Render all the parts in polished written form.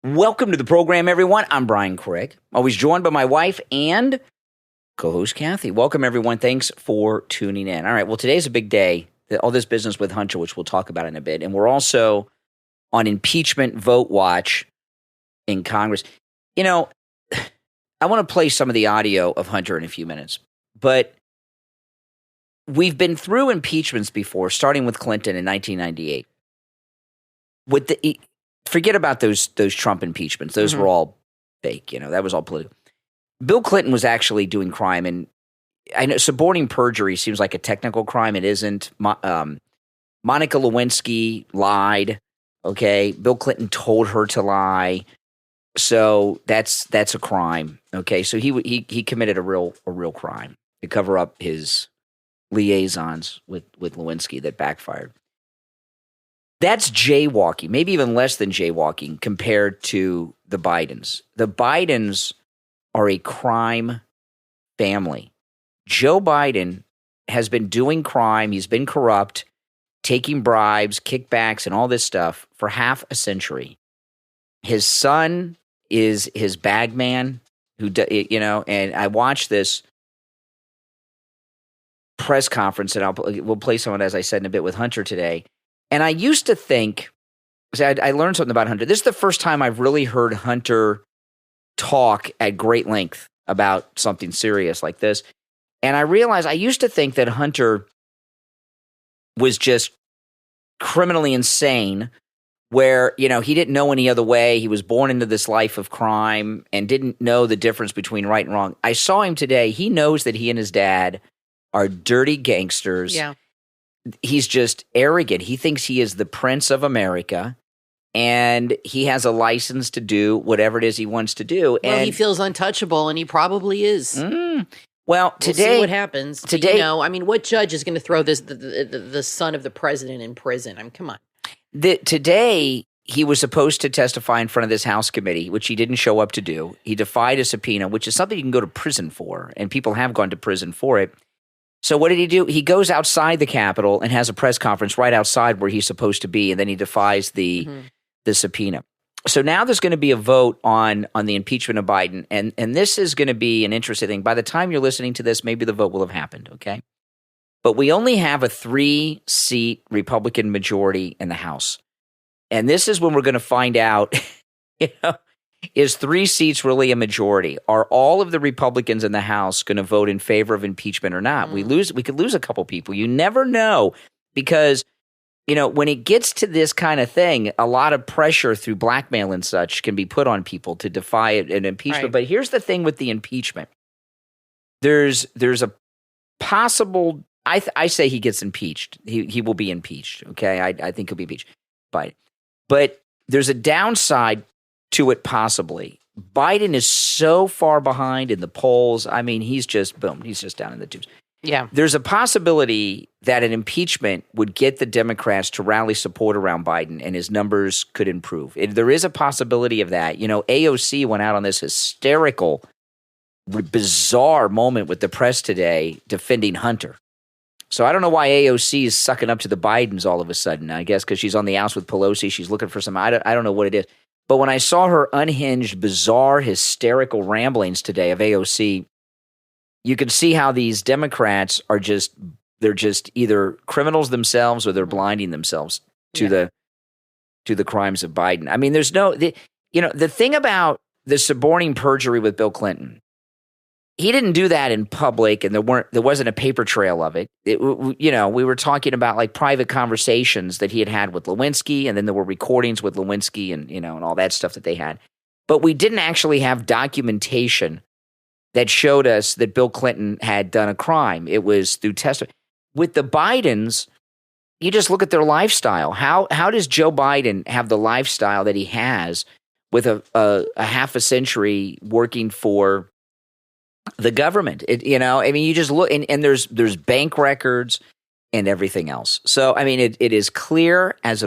Welcome to the program, everyone. I'm Brian Craig, always joined by my wife and co-host Kathy. Welcome, everyone. Thanks for tuning in. All right, well, today's a big day. All this business with Hunter, which we'll talk about in a bit. And we're also on impeachment vote watch in Congress. You know, I want to play some of the audio of Hunter in a few minutes. But we've been through impeachments before, starting with Clinton in 1998. Forget about those Trump impeachments. Those were all fake. That was all political. Bill Clinton was actually doing crime, and I know suborning perjury seems like a technical crime. It isn't. Monica Lewinsky lied. Okay, Bill Clinton told her to lie, so that's a crime. Okay, so he committed a real crime to cover up his liaisons with Lewinsky that backfired. That's jaywalking, maybe even less than jaywalking compared to the Bidens. The Bidens are a crime family. Joe Biden has been doing crime. He's been corrupt, taking bribes, kickbacks, and all this stuff for half a century. His son is his bag man, and I watched this press conference, and we'll play some of it, as I said, in a bit with Hunter today. And I used to think, I learned something about Hunter. This is the first time I've really heard Hunter talk at great length about something serious like this. And I realized I used to think that Hunter was just criminally insane, where, he didn't know any other way. He was born into this life of crime and didn't know the difference between right and wrong. I saw him today. He knows that he and his dad are dirty gangsters. Yeah. He's just arrogant. He thinks he is the Prince of America, and he has a license to do whatever it is he wants to do. Well, he feels untouchable, and he probably is. Well, today, we'll see what happens. Today, what judge is going to throw the son of the president in prison? Come on. Today, he was supposed to testify in front of this House committee, which he didn't show up to do. He defied a subpoena, which is something you can go to prison for, and people have gone to prison for it. So what did he do? He goes outside the Capitol and has a press conference right outside where he's supposed to be, and then he defies the subpoena. So now there's going to be a vote on the impeachment of Biden, and this is going to be an interesting thing. By the time you're listening to this, maybe the vote will have happened, okay? But we only have a 3-seat Republican majority in the House. And this is when we're going to find out, is 3 seats really a majority? Are all of the Republicans in the House going to vote in favor of impeachment or not? We could lose a couple people. You never know, because when it gets to this kind of thing, a lot of pressure through blackmail and such can be put on people to defy an impeachment. Right. But here's the thing with the impeachment: there's a possible. I say he gets impeached. He will be impeached. Okay, I think he'll be impeached. But there's a downside to it possibly. Biden is so far behind in the polls. I mean, he's just down in the tubes. Yeah. There's a possibility that an impeachment would get the Democrats to rally support around Biden, and his numbers could improve. There is a possibility of that. AOC went out on this hysterical, bizarre moment with the press today defending Hunter. So I don't know why AOC is sucking up to the Bidens all of a sudden. I guess because she's on the house with Pelosi. She's looking for some – I don't know what it is. But when I saw her unhinged, bizarre, hysterical ramblings today of AOC, you can see how these Democrats are they're just either criminals themselves or they're blinding themselves to the crimes of Biden. I mean, there's the thing about the suborning perjury with Bill Clinton, he didn't do that in public, and there wasn't a paper trail of it. We were talking about like private conversations that he had with Lewinsky, and then there were recordings with Lewinsky and all that stuff that they had. But we didn't actually have documentation that showed us that Bill Clinton had done a crime. It was through testimony. With the Bidens, you just look at their lifestyle. How does Joe Biden have the lifestyle that he has with a half a century working for the government? You just look, and there's bank records and everything else. So I mean, it is clear as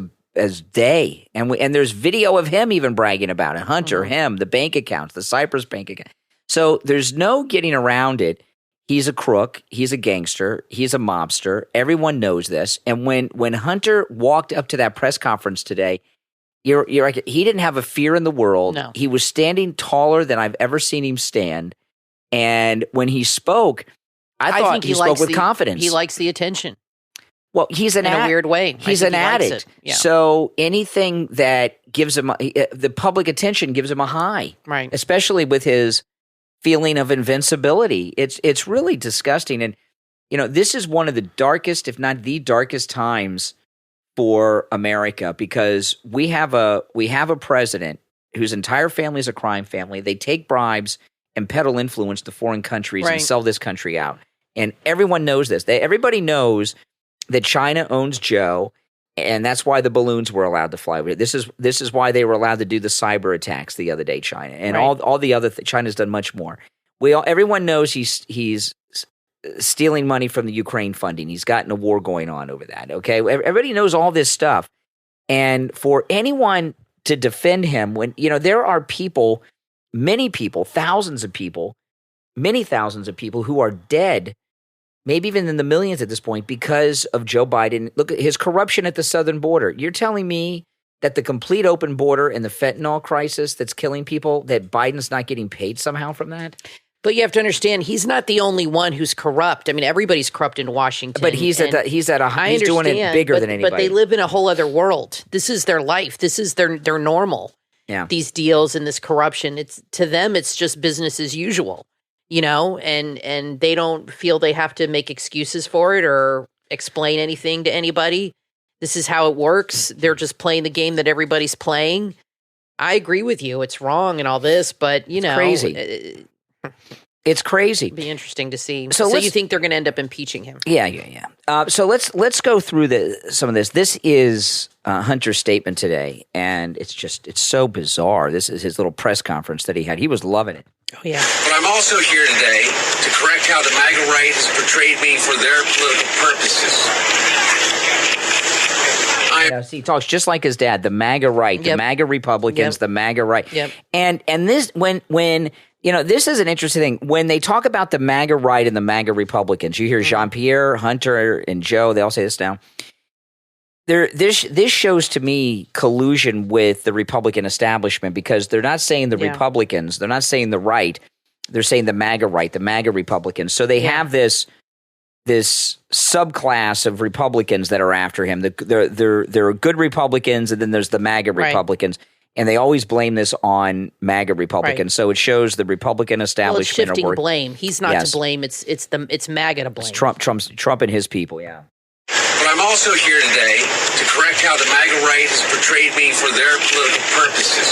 day, and there's video of him even bragging about it. Hunter, him, the bank accounts, the Cyprus bank account. So there's no getting around it. He's a crook. He's a gangster. He's a mobster. Everyone knows this. And when Hunter walked up to that press conference today, You're right. He didn't have a fear in the world. No. He was standing taller than I've ever seen him stand. And when he spoke, I thought think he spoke with confidence. He likes the attention. Well, he's an in a weird way. He's an addict. Yeah. So anything that gives him the public attention gives him a high, right? Especially with his feeling of invincibility. It's really disgusting. And this is one of the darkest, if not the darkest, times for America, because we have a president whose entire family is a crime family. They take bribes and peddle influence to foreign countries and sell this country out. And everyone knows this. Everybody knows that China owns Joe, and that's why the balloons were allowed to fly. This is why they were allowed to do the cyber attacks the other day, China, and all the other China's done much more. Everyone knows he's stealing money from the Ukraine funding. He's gotten a war going on over that. Okay, everybody knows all this stuff, and for anyone to defend him when there are people, many people, many thousands of people who are dead, maybe even in the millions at this point, because of Joe Biden. Look at his corruption at the southern border. You're telling me that the complete open border and the fentanyl crisis that's killing people, that Biden's not getting paid somehow from that? But you have to understand, he's not the only one who's corrupt. I mean, everybody's corrupt in Washington. But he's doing it bigger than anybody. But they live in a whole other world. This is their life. This is their normal. Yeah. These deals and this corruption. To them, it's just business as usual. And they don't feel they have to make excuses for it or explain anything to anybody. This is how it works. They're just playing the game that everybody's playing. I agree with you. It's wrong and all this, but it's crazy. It's crazy. It'd be interesting to see. So you think they're going to end up impeaching him? Yeah. So let's go through some of this. This is Hunter's statement today, and it's so bizarre. This is his little press conference that he had. He was loving it. Oh, yeah. But I'm also here today to correct how the MAGA right has portrayed me for their political purposes. He talks just like his dad, the MAGA right, the MAGA Republicans, the MAGA right. Yep. And this, when this is an interesting thing. When they talk about the MAGA right and the MAGA Republicans, you hear Jean-Pierre, Hunter, and Joe, they all say this now. This shows to me collusion with the Republican establishment, because they're not saying the Republicans, they're not saying the right, they're saying the MAGA right, the MAGA Republicans. So they have this subclass of Republicans that are after him. There are good Republicans, and then there's the MAGA Republicans, and they always blame this on MAGA Republicans. So it shows the Republican establishment. Well, it's shifting blame. He's not to blame. It's MAGA to blame. It's Trump and his people. Yeah. But I'm also here today to correct how the MAGA right has portrayed me for their political purposes.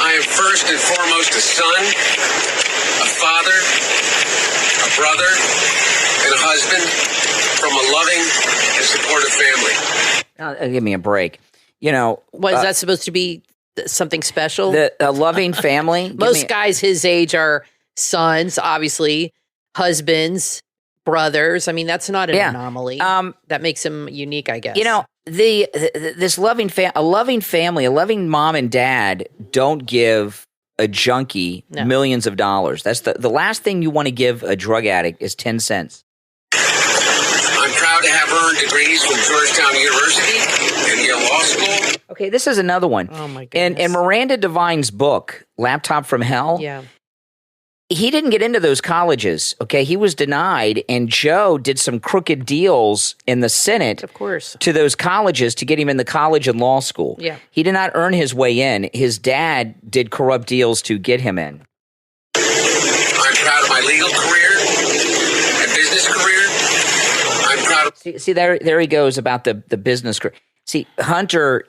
I am first and foremost a son, a father, a brother, and a husband from a loving and supportive family. Give me a break. What is that supposed to be? Something special? A loving family? Most guys his age are sons, obviously, husbands, brothers. I mean, that's not an anomaly. That makes him unique, I guess. This loving family, a loving mom and dad don't give a junkie millions of dollars. That's the last thing you want to give a drug addict is 10 cents. I'm proud to have earned degrees from Georgetown University and Yale Law School. Okay, this is another one. Oh, my goodness. In Miranda Devine's book, Laptop from Hell, he didn't get into those colleges, okay? He was denied, and Joe did some crooked deals in the Senate, of course, to those colleges to get him in the college and law school. Yeah. He did not earn his way in. His dad did corrupt deals to get him in. I'm proud of my legal career and business career. I'm proud of... See there he goes about the business career. See, Hunter,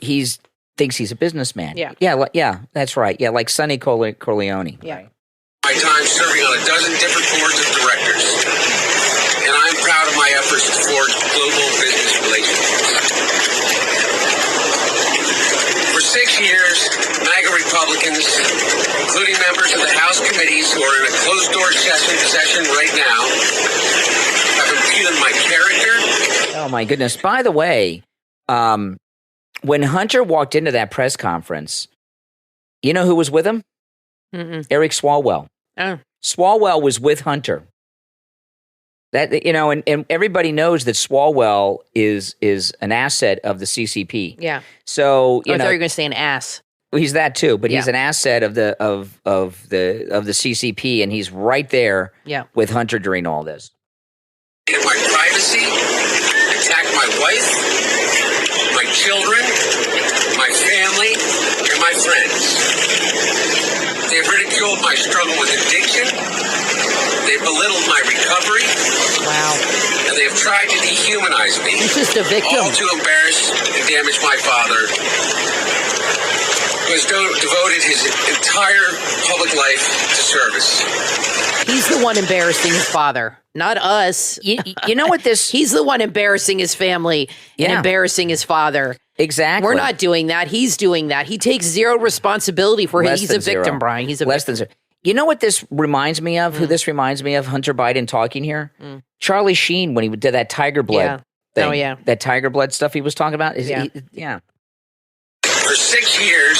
thinks he's a businessman. Yeah, that's right. Yeah, like Sonny Corleone. Yeah. Right? My time serving on a dozen different boards of directors, and I'm proud of my efforts to forge global business relationships. For 6 years, MAGA Republicans, including members of the House committees who are in a closed-door session right now, have impugned my character. Oh, my goodness. By the way, when Hunter walked into that press conference, you know who was with him? Eric Swalwell. Oh. Swalwell was with Hunter. That, you know, and everybody knows that Swalwell is an asset of the CCP. Yeah. So, I thought you were going to say an ass. He's that too, but he's an asset of the CCP, and he's right there with Hunter during all this. In my privacy, attack my wife, my children, my family, and my friends. They have ridiculed my struggle with addiction. They belittled my recovery. Wow. And they have tried to dehumanize me. He's just a victim. All to embarrass and damage my father, who has devoted his entire public life to service. He's the one embarrassing his father, not us. You know what this... He's the one embarrassing his family and embarrassing his father. Exactly. We're not doing that. He's doing that. He takes zero responsibility for it. He's a victim, Brian. He's a Less victim. than zero. You know what this reminds me of? Who this reminds me of? Hunter Biden talking here? Charlie Sheen, when he did that Tiger Blood thing. Oh, yeah. That Tiger Blood stuff he was talking about? Yeah. For 6 years,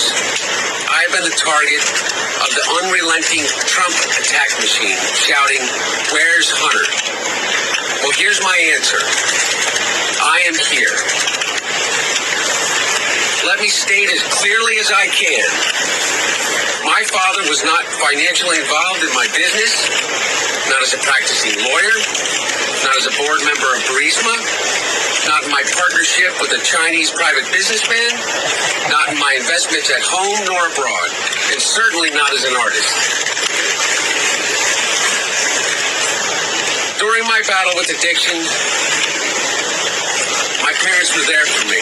I've been the target of the unrelenting Trump attack machine, shouting, "Where's Hunter?" Well, here's my answer. I am here. Let me state as clearly as I can. My father was not financially involved in my business, not as a practicing lawyer, not as a board member of Burisma, not in my partnership with a Chinese private businessman, not in my investments at home nor abroad, and certainly not as an artist. During my battle with addiction, my parents were there for me.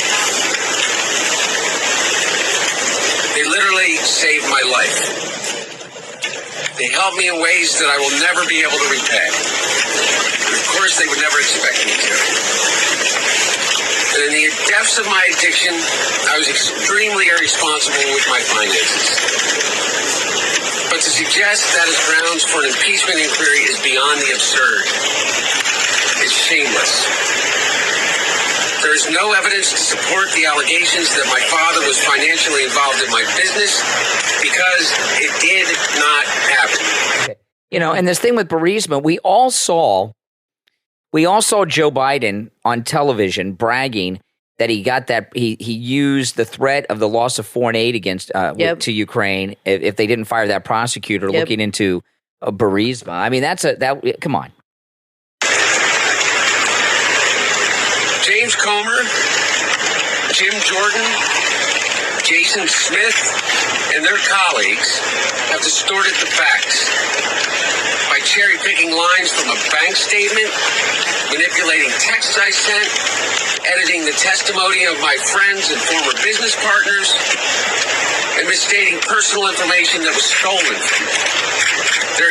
They literally saved my life. They helped me in ways that I will never be able to repay. And of course, they would never expect me to. And in the depths of my addiction, I was extremely irresponsible with my finances. But to suggest that as grounds for an impeachment inquiry is beyond the absurd. It's shameless. There is no evidence to support the allegations that my father was financially involved in my business because it did not happen. Okay. You know, and this thing with Burisma, we all saw Joe Biden on television bragging that he got that he used the threat of the loss of foreign aid against to Ukraine if they didn't fire that prosecutor looking into Burisma. I mean, come on. James Comer, Jim Jordan, Jason Smith, and their colleagues have distorted the facts by cherry-picking lines from a bank statement, manipulating texts I sent, editing the testimony of my friends and former business partners, and misstating personal information that was stolen from me.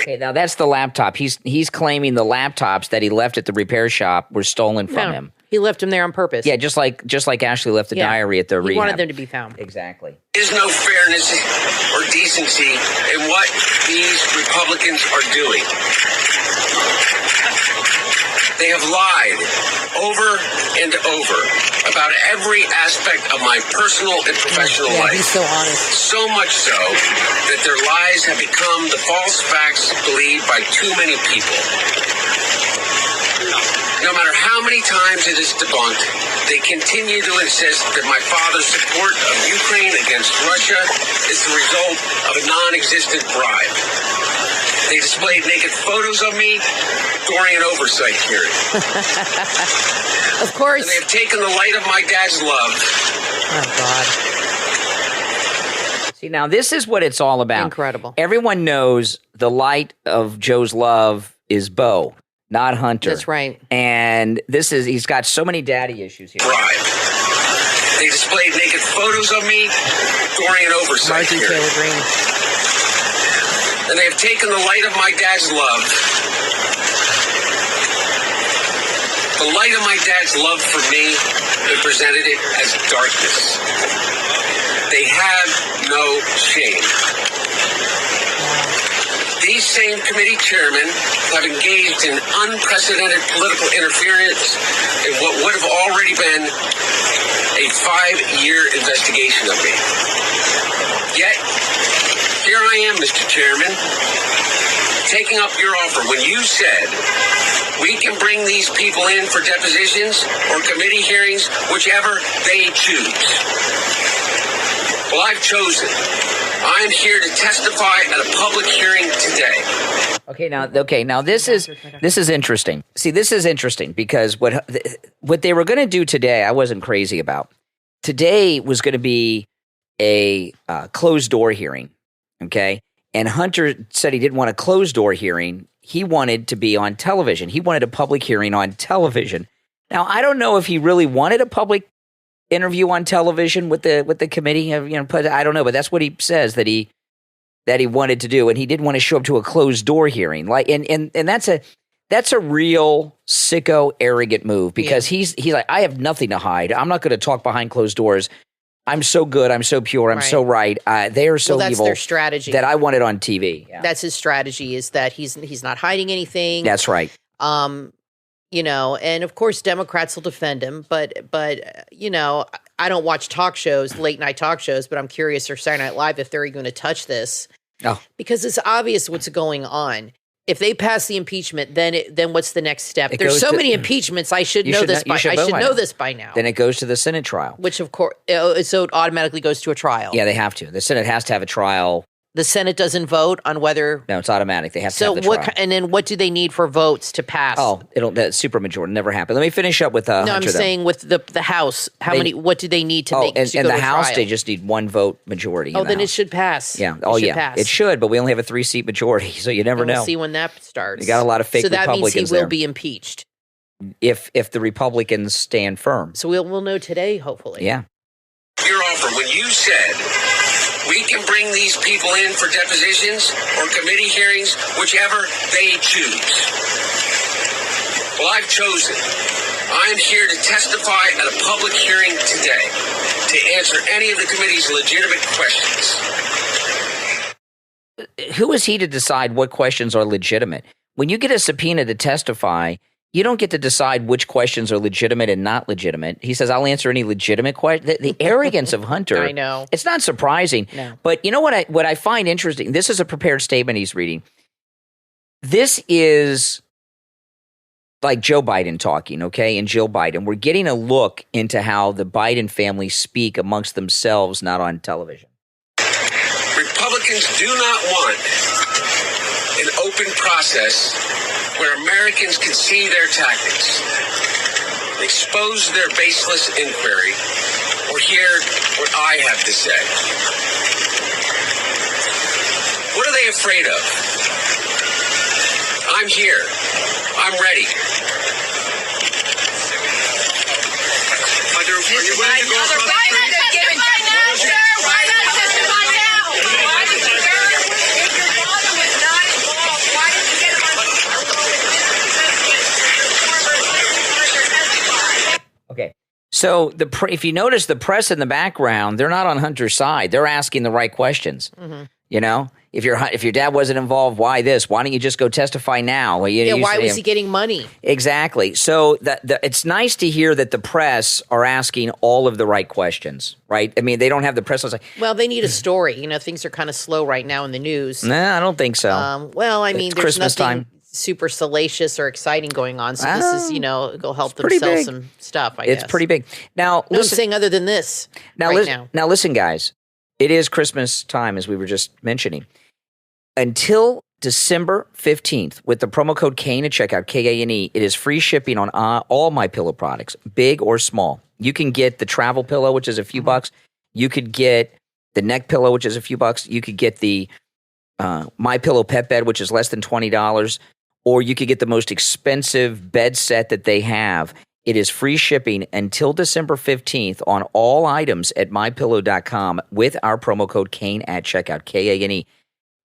Okay, now that's the laptop. He's claiming the laptops that he left at the repair shop were stolen from him. He left them there on purpose. Yeah, just like Ashley left the diary at the rehab. He wanted them to be found. Exactly. There is no fairness or decency in what these Republicans are doing. They have lied over and over about every aspect of my personal and professional life. He's so honest. So much so that their lies have become the false facts believed by too many people. No matter how many times it is debunked, they continue to insist that my father's support of Ukraine against Russia is the result of a non-existent bribe. They displayed naked photos of me during an oversight hearing. Of course. And they have taken the light of my dad's love. Oh, God. See, now this is what it's all about. Incredible. Everyone knows the light of Joe's love is Bo, not Hunter. That's right. And he's got so many daddy issues here. Bribe. They displayed naked photos of me during an oversight Marjorie hearing. Taylor Greene. And they have taken the light of my dad's love. The light of my dad's love for me and presented it as darkness. They have no shame. These same committee chairmen have engaged in unprecedented political interference in what would have already been a 5-year investigation of me. Yet, here I am, Mr. Chairman, taking up your offer when you said We can bring these people in for depositions or committee hearings, whichever they choose. Well, I've chosen. I'm here to testify at a public hearing today. Now this is interesting. See, this is interesting because what they were going to do today, I wasn't crazy about. Today was going to be a closed door hearing, okay? And Hunter said he didn't want a closed door hearing. He wanted to be on television. He wanted a public hearing on television. Now, I don't know if he really wanted a public interview on television with the committee. I don't know, but that's what he says that he wanted to do, and he didn't want to show up to a closed door hearing. And that's a real sicko, arrogant move because he's like, I have nothing to hide. I'm not going to talk behind closed doors. I'm so good. I'm so pure. I'm so right. They are so that's evil. Their strategy. That I want it on TV. Yeah. That's his strategy. Is that he's not hiding anything. That's right. And of course Democrats will defend him, but I don't watch talk shows, late night talk shows, but I'm curious for Saturday Night Live if they're going to touch this. Oh. Because it's obvious what's going on. If they pass the impeachment, then what's the next step? There's so many impeachments. I should know this by now. Then it goes to the Senate trial, which of course, so it automatically goes to a trial. Yeah, they have to. The Senate has to have a trial. The Senate doesn't vote on whether. No, it's automatic. They have to have the trial. And then what do they need for votes to pass? Oh, that supermajority never happened. Let me finish up with Hunter. I'm saying with the House. What do they need to make? And the House, trial? they just need one vote majority. Then it should pass. Yeah. Pass. It should, but we only have a 3-seat majority, so you never know. We'll see when that starts. You got a lot of fake Republicans So that means he will be impeached if the Republicans stand firm. So we'll know today, hopefully. Yeah. Your offer when you said we can bring these people in for depositions or committee hearings, whichever they choose. Well, I've chosen. I'm here to testify at a public hearing today to answer any of the committee's legitimate questions. Who is he to decide what questions are legitimate? When you get a subpoena to testify, you don't get to decide which questions are legitimate and not legitimate. He says, I'll answer any legitimate question. The arrogance of Hunter. I know. It's not surprising. No. But you know what I find interesting? This is a prepared statement he's reading. This is like Joe Biden talking, okay, and Jill Biden. We're getting a look into how the Biden family speak amongst themselves, not on television. Republicans do not want an open process where Americans can see their tactics, expose their baseless inquiry, or hear what I have to say. What are they afraid of? I'm here. I'm ready. Are you willing to go across the street? Why not testify now? Why did you if your father was not involved, why did you get him on Okay. So if you notice the press in the background, they're not on Hunter's side. They're asking the right questions. Mm-hmm. You know, if your dad wasn't involved, why this? Why don't you just go testify now? Well, why was he getting money? Exactly. So it's nice to hear that the press are asking all of the right questions, right? I mean, they don't have the press. Well, they need a story. You know, things are kind of slow right now in the news. Nah, I don't think so. There's Christmas nothing time. Super salacious or exciting going on. So this is, it'll help them sell big. some stuff, I guess. It's pretty big. Now, I'm saying other than this now. Now, listen, guys. It is Christmas time, as we were just mentioning. Until December 15th, with the promo code KANE at checkout, KANE, it is free shipping on all my pillow products, big or small. You can get the travel pillow, which is a few bucks. You could get the neck pillow, which is a few bucks. You could get the My Pillow pet bed, which is less than $20. Or you could get the most expensive bed set that they have. It is free shipping until December 15th on all items at mypillow.com with our promo code KANE at checkout, KANE.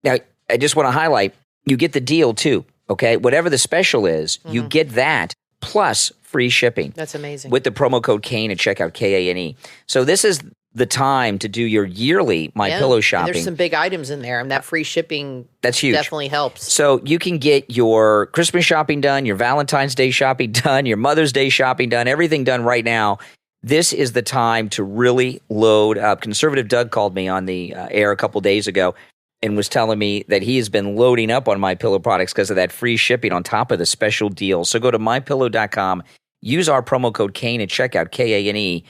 Now, I just want to highlight, you get the deal too, okay? Whatever the special is, you get that plus free shipping. That's amazing. With the promo code KANE at checkout, KANE. So this is the time to do your yearly MyPillow shopping. There's some big items in there, and that free shipping that's huge. Definitely helps. So you can get your Christmas shopping done, your Valentine's Day shopping done, your Mother's Day shopping done, everything done right now. This is the time to really load up. Conservative Doug called me on the air a couple days ago. and was telling me that he has been loading up on MyPillow products because of that free shipping on top of the special deal. So go to MyPillow.com, use our promo code Kane at checkout, Kane,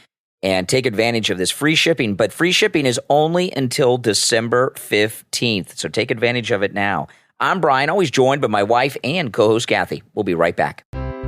and take advantage of this free shipping. But free shipping is only until December 15th, so take advantage of it now. I'm Brian, always joined by my wife and co-host Kathy. We'll be right back.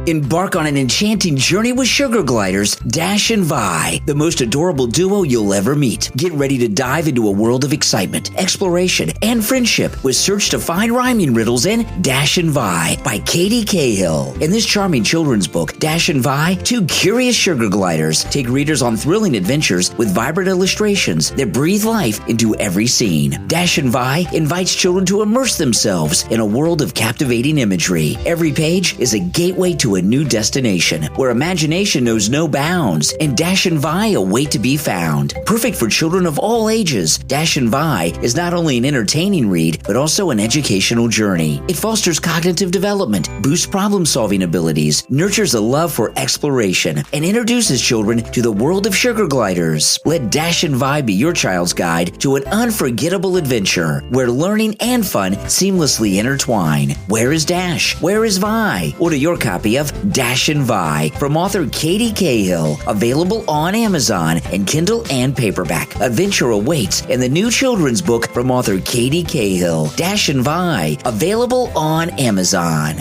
Embark on an enchanting journey with sugar gliders, Dash and Vi, the most adorable duo you'll ever meet. Get ready to dive into a world of excitement, exploration, and friendship with Search to Find Rhyming Riddles in Dash and Vi by Katie Cahill. In this charming children's book, Dash and Vi, two curious sugar gliders take readers on thrilling adventures with vibrant illustrations that breathe life into every scene. Dash and Vi invites children to immerse themselves in a world of captivating imagery. Every page is a gateway to a new destination where imagination knows no bounds, and Dash and Vi await to be found. Perfect for children of all ages, Dash and Vi is not only an entertaining read, but also an educational journey. It fosters cognitive development, boosts problem-solving abilities, nurtures a love for exploration, and introduces children to the world of sugar gliders. Let Dash and Vi be your child's guide to an unforgettable adventure where learning and fun seamlessly intertwine. Where is Dash? Where is Vi? Order your copy of Dash and Vi from author Katie Cahill, available on Amazon and Kindle and paperback. Adventure awaits in the new children's book from author Katie Cahill, Dash and Vi, available on Amazon.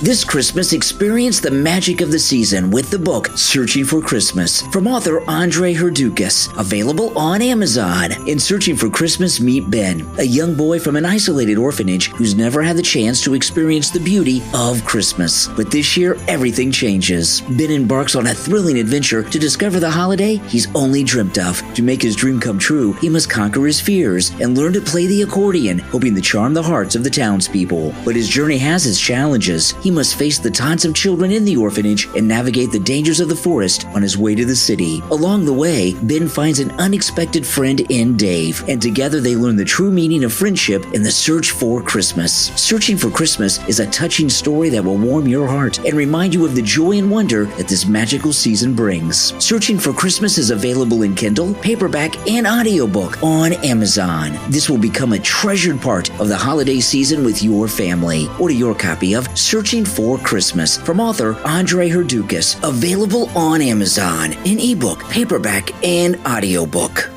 This Christmas, experience the magic of the season with the book Searching for Christmas from author Andre Herdoukas, available on Amazon. In Searching for Christmas, meet Ben, a young boy from an isolated orphanage who's never had the chance to experience the beauty of Christmas. But this year, everything changes. Ben embarks on a thrilling adventure to discover the holiday he's only dreamt of. To make his dream come true, he must conquer his fears and learn to play the accordion, hoping to charm the hearts of the townspeople. But his journey has its challenges. He must face the taunts of children in the orphanage and navigate the dangers of the forest on his way to the city. Along the way, Ben finds an unexpected friend in Dave, and together they learn the true meaning of friendship in the search for Christmas. Searching for Christmas is a touching story that will warm your heart and remind you of the joy and wonder that this magical season brings. Searching for Christmas is available in Kindle, paperback, and audiobook on Amazon. This will become a treasured part of the holiday season with your family. Order your copy of Searching for Christmas from author Andre Herdoukas, available on Amazon in ebook, paperback, and audiobook.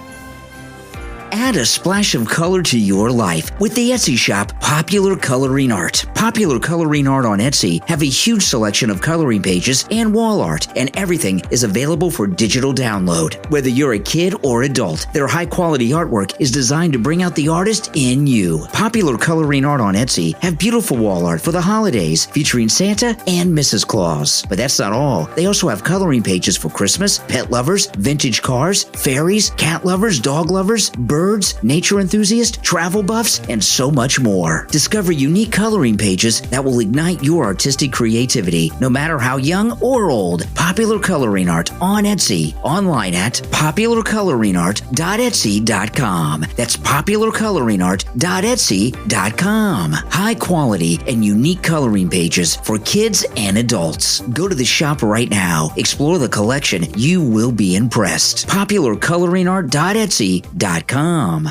Add a splash of color to your life with the Etsy shop Popular Coloring Art. Popular Coloring Art on Etsy have a huge selection of coloring pages and wall art, and everything is available for digital download. Whether you're a kid or adult, their high-quality artwork is designed to bring out the artist in you. Popular Coloring Art on Etsy have beautiful wall art for the holidays featuring Santa and Mrs. Claus. But that's not all. They also have coloring pages for Christmas, pet lovers, vintage cars, fairies, cat lovers, dog lovers, birds, nature enthusiasts, travel buffs, and so much more. Discover unique coloring pages that will ignite your artistic creativity, no matter how young or old. Popular Coloring Art on Etsy, online at popularcoloringart.etsy.com. That's popularcoloringart.etsy.com. High quality and unique coloring pages for kids and adults. Go to the shop right now. Explore the collection. You will be impressed. popularcoloringart.etsy.com.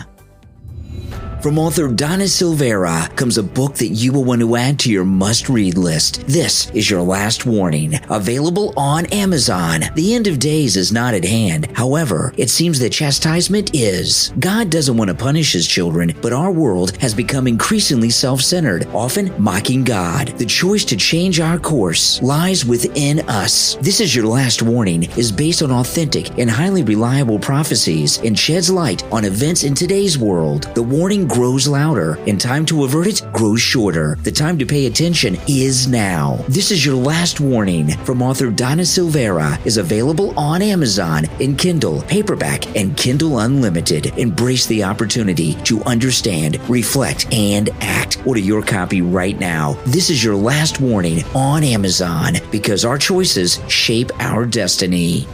From author Donna Silvera comes a book that you will want to add to your must-read list. This is Your Last Warning, available on Amazon. The end of days is not at hand. However, it seems that chastisement is. God doesn't want to punish his children, but our world has become increasingly self-centered, often mocking God. The choice to change our course lies within us. This is Your Last Warning is based on authentic and highly reliable prophecies and sheds light on events in today's world. The warning grows louder, and time to avert it grows shorter. The time to pay attention is now. This is Your Last Warning from author Donna Silvera is available on Amazon in Kindle, paperback, and Kindle Unlimited. Embrace the opportunity to understand, reflect, and act. Order your copy right now. This is Your Last Warning on Amazon, because our choices shape our destiny.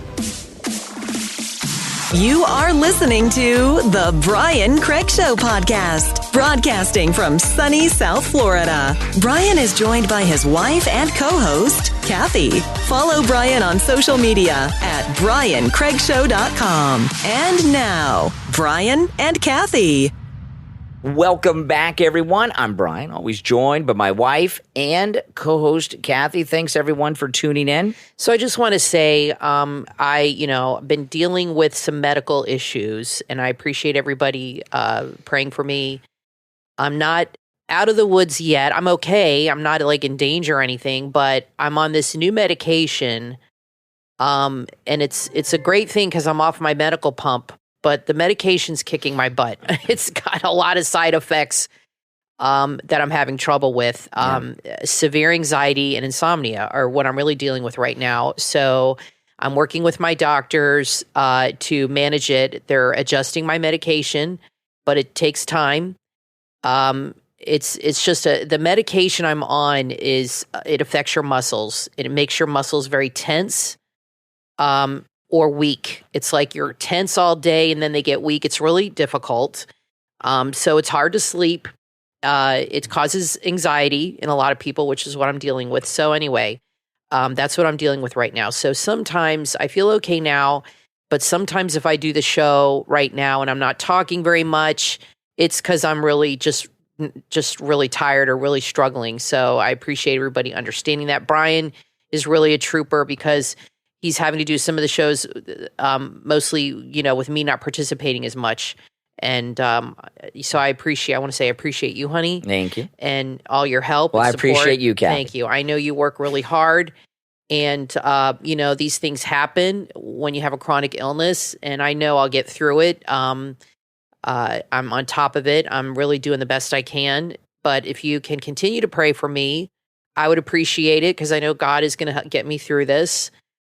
You are listening to The Brian Craig Show podcast, broadcasting from sunny South Florida. Brian is joined by his wife and co-host, Kathy. Follow Brian on social media at BrianCraigShow.com. And now, Brian and Kathy. Welcome back, everyone. I'm Brian, always joined by my wife and co-host Kathy. Thanks, everyone, for tuning in. So I just want to say I've been dealing with some medical issues, and I appreciate everybody praying for me. I'm not out of the woods yet. I'm okay. I'm not like in danger or anything, but I'm on this new medication, and it's a great thing because I'm off my medical pump. But the medication's kicking my butt. It's got a lot of side effects that I'm having trouble with. Severe anxiety and insomnia are what I'm really dealing with right now. So I'm working with my doctors to manage it. They're adjusting my medication, but it takes time. It's just the medication I'm on it affects your muscles. It makes your muscles very tense. Or weak. It's like you're tense all day and then they get weak. It's really difficult. So it's hard to sleep. It causes anxiety in a lot of people, which is what I'm dealing with. So anyway, that's what I'm dealing with right now. So sometimes I feel okay now, but sometimes if I do the show right now and I'm not talking very much, it's because I'm really just really tired or really struggling. So I appreciate everybody understanding that. Brian is really a trooper because he's having to do some of the shows, mostly, with me not participating as much. And so I want to say I appreciate you, honey. Thank you. And all your help. Well, and I support. appreciate you, Kathy. Thank you. I know you work really hard. And, these things happen when you have a chronic illness. And I know I'll get through it. I'm on top of it. I'm really doing the best I can. But if you can continue to pray for me, I would appreciate it because I know God is going to get me through this.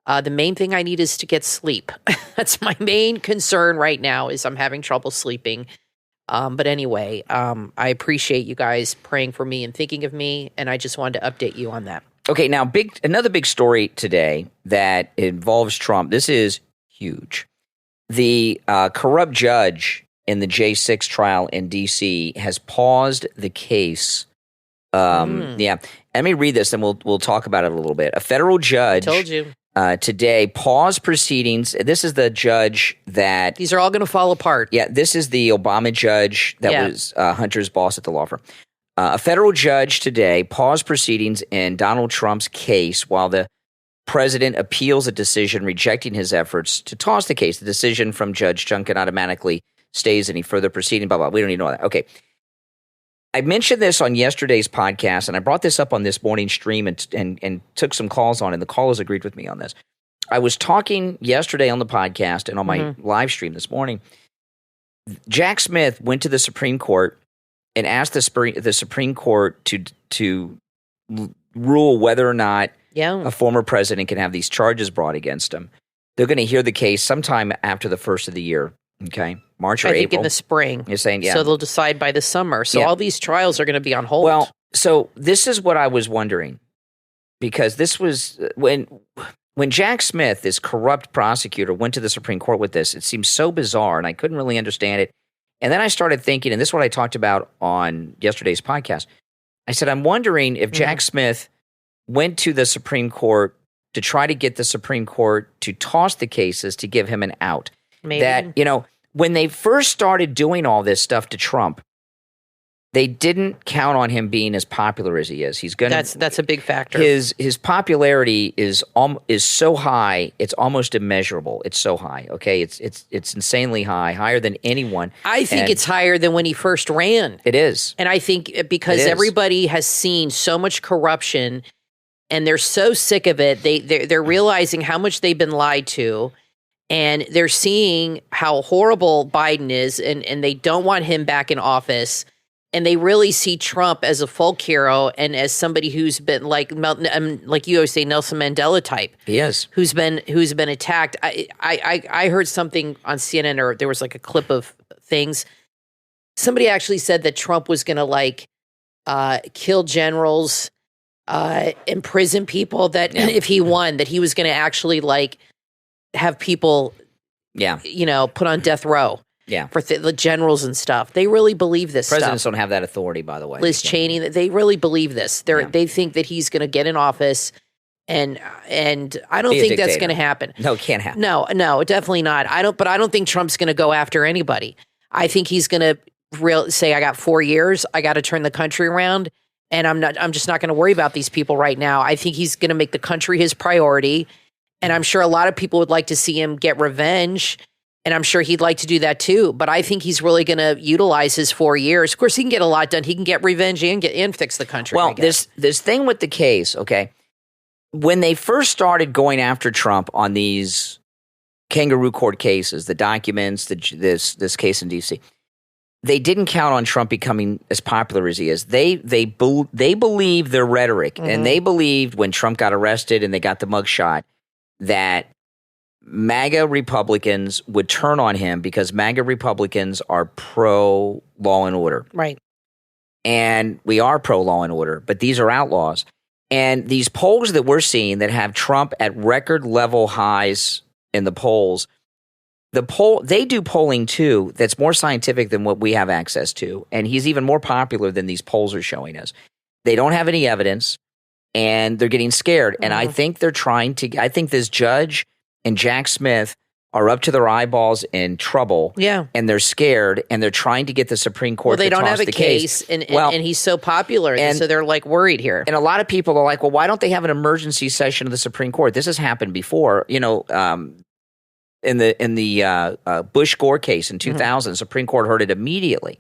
The main thing I need is to get sleep. That's my main concern right now is I'm having trouble sleeping. But anyway, I appreciate you guys praying for me and thinking of me, and I just wanted to update you on that. Okay, now another big story today that involves Trump. This is huge. The corrupt judge in the J6 trial in D.C. has paused the case. Yeah, let me read this, and we'll talk about it a little bit. A federal judge I told you. Today paused proceedings. This is the judge that These are all going to fall apart. Yeah, this is the Obama judge that was Hunter's boss at the law firm. A federal judge today paused proceedings in Donald Trump's case while the president appeals a decision rejecting his efforts to toss the case. The decision from Judge Junkin automatically stays any further proceeding, blah, blah. We don't need to know that. Okay. I mentioned this on yesterday's podcast, and I brought this up on this morning's stream and took some calls on it, and the callers agreed with me on this. I was talking yesterday on the podcast and on my live stream this morning. Jack Smith went to the Supreme Court and asked the Supreme Court to rule whether or not a former president can have these charges brought against him. They're going to hear the case sometime after the first of the year, okay? March or April. I think in the spring. You're saying, So they'll decide by the summer. So all these trials are going to be on hold. Well, so this is what I was wondering, because this was when Jack Smith, this corrupt prosecutor, went to the Supreme Court with this. It seemed so bizarre, and I couldn't really understand it. And then I started thinking, and this is what I talked about on yesterday's podcast. I said, I'm wondering if Jack Smith went to the Supreme Court to try to get the Supreme Court to toss the cases to give him an out. Maybe. That, when they first started doing all this stuff to Trump, they didn't count on him being as popular as he is. He's going to. That's a big factor. His popularity is so high, it's almost immeasurable. It's so high. Okay, it's insanely high, higher than anyone. I think it's higher than when he first ran. It is, and I think because everybody has seen so much corruption, and they're so sick of it, they're realizing how much they've been lied to. And they're seeing how horrible Biden is, and they don't want him back in office. And they really see Trump as a folk hero and as somebody who's been like you always say, Nelson Mandela type. He is. Who's been attacked. I heard something on CNN, or there was like a clip of things. Somebody actually said that Trump was going to kill generals, imprison people. That if he won, that he was going to actually have people, put on death row. Yeah. For the generals and stuff. They really believe this Presidents stuff. don't have that authority, by the way. Liz Cheney, they really believe this. They think that he's going to get in office, and I don't think that's going to happen. No, it can't happen. No, definitely not. But I don't think Trump's going to go after anybody. I think he's going to say I got 4 years, I got to turn the country around, and I'm just not going to worry about these people right now. I think he's going to make the country his priority, and I'm sure a lot of people would like to see him get revenge, and I'm sure he'd like to do that too. But I think he's really going to utilize his 4 years. Of course, he can get a lot done. He can get revenge and fix the country. Well, this thing with the case, okay, when they first started going after Trump on these kangaroo court cases, the documents, this case in D.C., they didn't count on Trump becoming as popular as he is. They believed their rhetoric, and they believed when Trump got arrested and they got the mugshot that MAGA Republicans would turn on him because MAGA Republicans are pro law and order. Right. And we are pro law and order, but these are outlaws. And these polls that we're seeing that have Trump at record level highs in the polls, they do polling too that's more scientific than what we have access to. And he's even more popular than these polls are showing us. They don't have any evidence and they're getting scared. And I think they're I think this judge and Jack Smith are up to their eyeballs in trouble. Yeah. And they're scared and they're trying to get the Supreme Court to toss the case. Well, they don't have a case and he's so popular. And so they're like worried here. And a lot of people are like, well, why don't they have an emergency session of the Supreme Court? This has happened before. You know, in the Bush Gore case in 2000, the Supreme Court heard it immediately.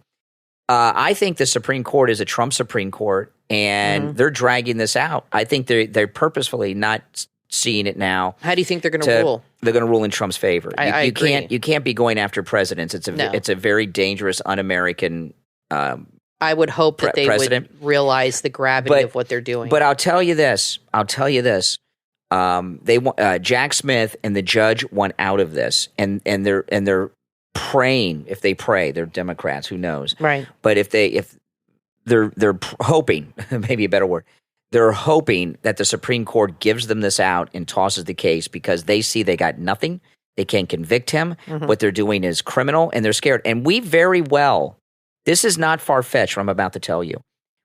I think the Supreme Court is a Trump Supreme Court, and they're dragging this out. I think they're purposefully not seeing it now. How do you think they're going to rule? They're going to rule in Trump's favor. I agree. You can't be going after presidents. It's a very dangerous, un-American. I would hope that they would realize the gravity of what they're doing. But I'll tell you this. Jack Smith and the judge want out of this, and they're praying. If they pray, they're Democrats. Who knows? Right. But if they're hoping, maybe a better word, they're hoping that the Supreme Court gives them this out and tosses the case because they see they got nothing. They can't convict him. What they're doing is criminal, and they're scared. And we very well, this is not far-fetched what I'm about to tell you.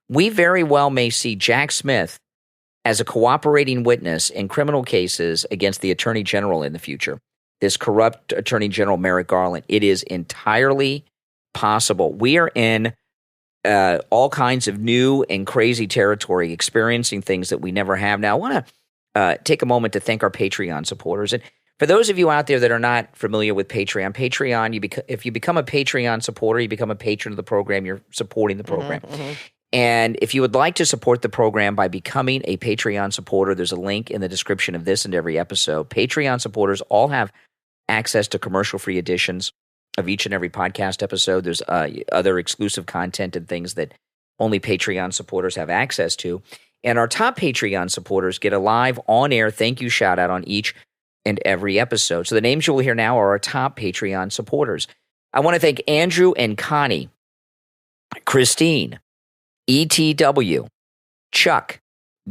We very well may see Jack Smith as a cooperating witness in criminal cases against the Attorney General in the future. This corrupt Attorney General, Merrick Garland. It is entirely possible. We are in all kinds of new and crazy territory, experiencing things that we never have. Now, I want to take a moment to thank our Patreon supporters. And for those of you out there that are not familiar with Patreon, if you become a Patreon supporter, you become a patron of the program, you're supporting the program. And if you would like to support the program by becoming a Patreon supporter, there's a link in the description of this and every episode. Patreon supporters all have access to commercial-free editions of each and every podcast episode. There's other exclusive content and things that only Patreon supporters have access to. And our top Patreon supporters get a live on-air thank you shout-out on each and every episode. So the names you will hear now are our top Patreon supporters. I want to thank Andrew and Connie, Christine, ETW, Chuck,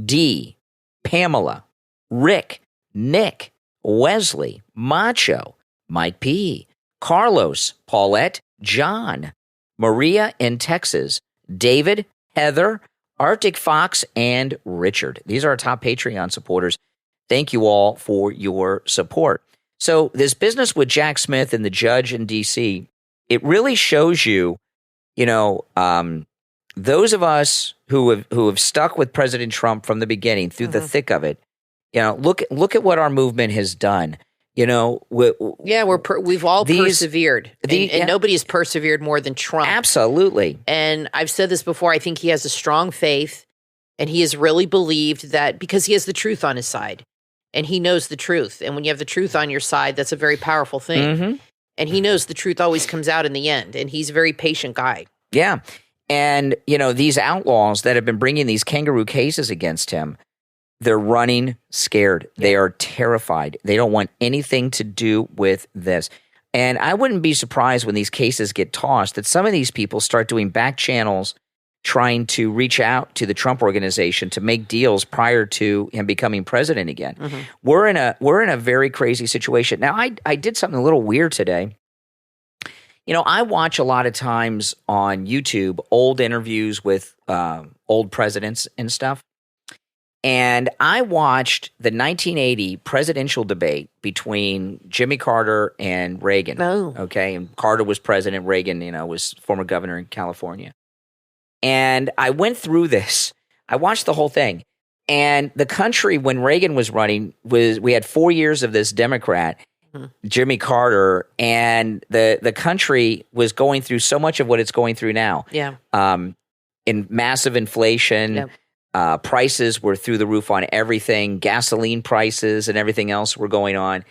D, Pamela, Rick, Nick, Wesley, Macho, Mike P, Carlos, Paulette, John, Maria in Texas, David, Heather, ActicFox, and Richard. These are our top Patreon supporters. Thank you all for your support. So this business with Jack Smith and the judge in D.C., it really shows you, those of us who have stuck with President Trump from the beginning through the thick of it, look at what our movement has done. We've all persevered, and nobody has persevered more than Trump. Absolutely. And I've said this before. I think he has a strong faith, and he has really believed that because he has the truth on his side, and he knows the truth. And when you have the truth on your side, that's a very powerful thing. And he knows the truth always comes out in the end, and he's a very patient guy. Yeah. And, these outlaws that have been bringing these kangaroo cases against him, they're running scared. They are terrified. They don't want anything to do with this. And I wouldn't be surprised when these cases get tossed that some of these people start doing back channels trying to reach out to the Trump organization to make deals prior to him becoming president again. We're in a very crazy situation. Now, I did something a little weird today. I watch a lot of times on YouTube old interviews with old presidents and stuff. And I watched the 1980 presidential debate between Jimmy Carter and Reagan. Oh. Okay. And Carter was president. Reagan, was former governor in California. And I went through this. I watched the whole thing. And the country, when Reagan was running, we had 4 years of this Democrat, Jimmy Carter, and the country was going through so much of what it's going through now. Yeah. In massive inflation. Yep. Prices were through the roof on everything. Gasoline prices and everything else were going on.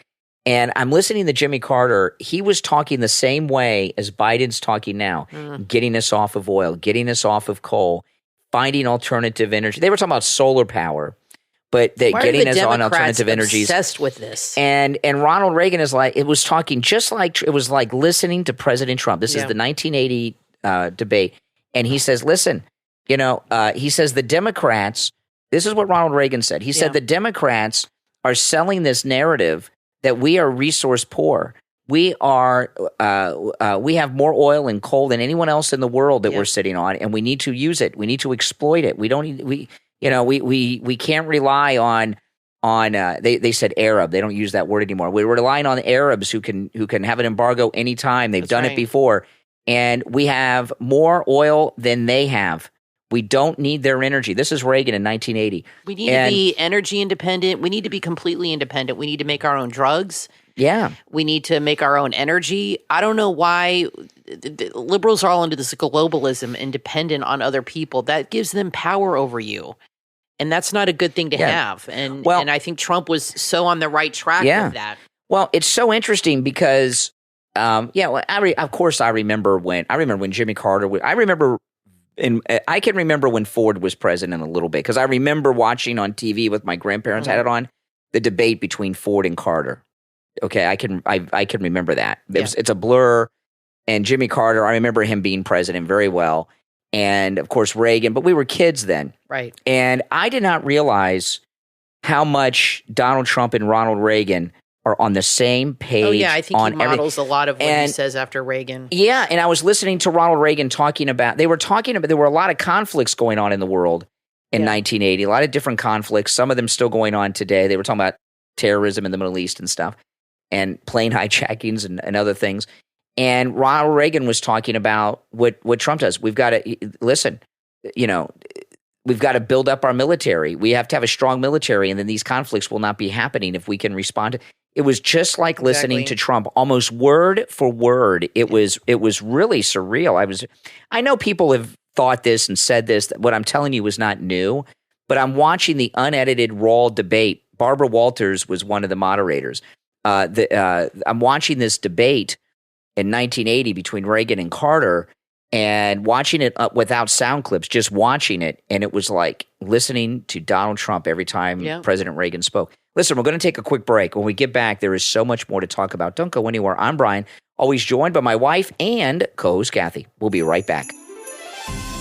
And I'm listening to Jimmy Carter. He was talking the same way as Biden's talking now, getting us off of oil, getting us off of coal, finding alternative energy. They were talking about solar power, but getting us on alternative energies. Obsessed with this. And Ronald Reagan was talking just like it was like listening to President Trump. This is the 1980 debate, and he says, "Listen." He says the Democrats, this is what Ronald Reagan said. He said the Democrats are selling this narrative that we are resource poor. We have more oil and coal than anyone else in the world that we're sitting on, and we need to use it. We need to exploit it. We don't we can't rely on they said Arab. They don't use that word anymore. We're relying on the Arabs who can have an embargo anytime. They've done it before. And we have more oil than they have. We don't need their energy. This is Reagan in 1980. We need to be energy independent. We need to be completely independent. We need to make our own drugs. Yeah. We need to make our own energy. I don't know why the liberals are all into this globalism and dependent on other people. That gives them power over you. And that's not a good thing to have. And I think Trump was so on the right track with that. Well, it's so interesting because, of course I remember when Jimmy Carter I can remember when Ford was president a little bit because I remember watching on TV with my grandparents had it on the debate between Ford and Carter. Okay, I can remember that. It's a blur. And Jimmy Carter, I remember him being president very well, and of course Reagan. But we were kids then, right? And I did not realize how much Donald Trump and Ronald Reagan are on the same page. Oh, yeah, I think he models a lot of what he says after Reagan. Yeah, and I was listening to Ronald Reagan talking about, there were a lot of conflicts going on in the world in 1980, a lot of different conflicts, some of them still going on today. They were talking about terrorism in the Middle East and stuff, and plane hijackings and other things. And Ronald Reagan was talking about what Trump does. We've got to, listen, we've got to build up our military. We have to have a strong military, and then these conflicts will not be happening if we can respond to. It was just like listening to Trump, almost word for word. It was really surreal. I know people have thought this and said this. What I'm telling you was not new, but I'm watching the unedited raw debate. Barbara Walters was one of the moderators. I'm watching this debate in 1980 between Reagan and Carter, and watching it without sound clips, just watching it, and it was like listening to Donald Trump every time President Reagan spoke. Listen, we're going to take a quick break. When we get back, there is so much more to talk about. Don't go anywhere. I'm Brian, always joined by my wife and co-host Kathy. We'll be right back.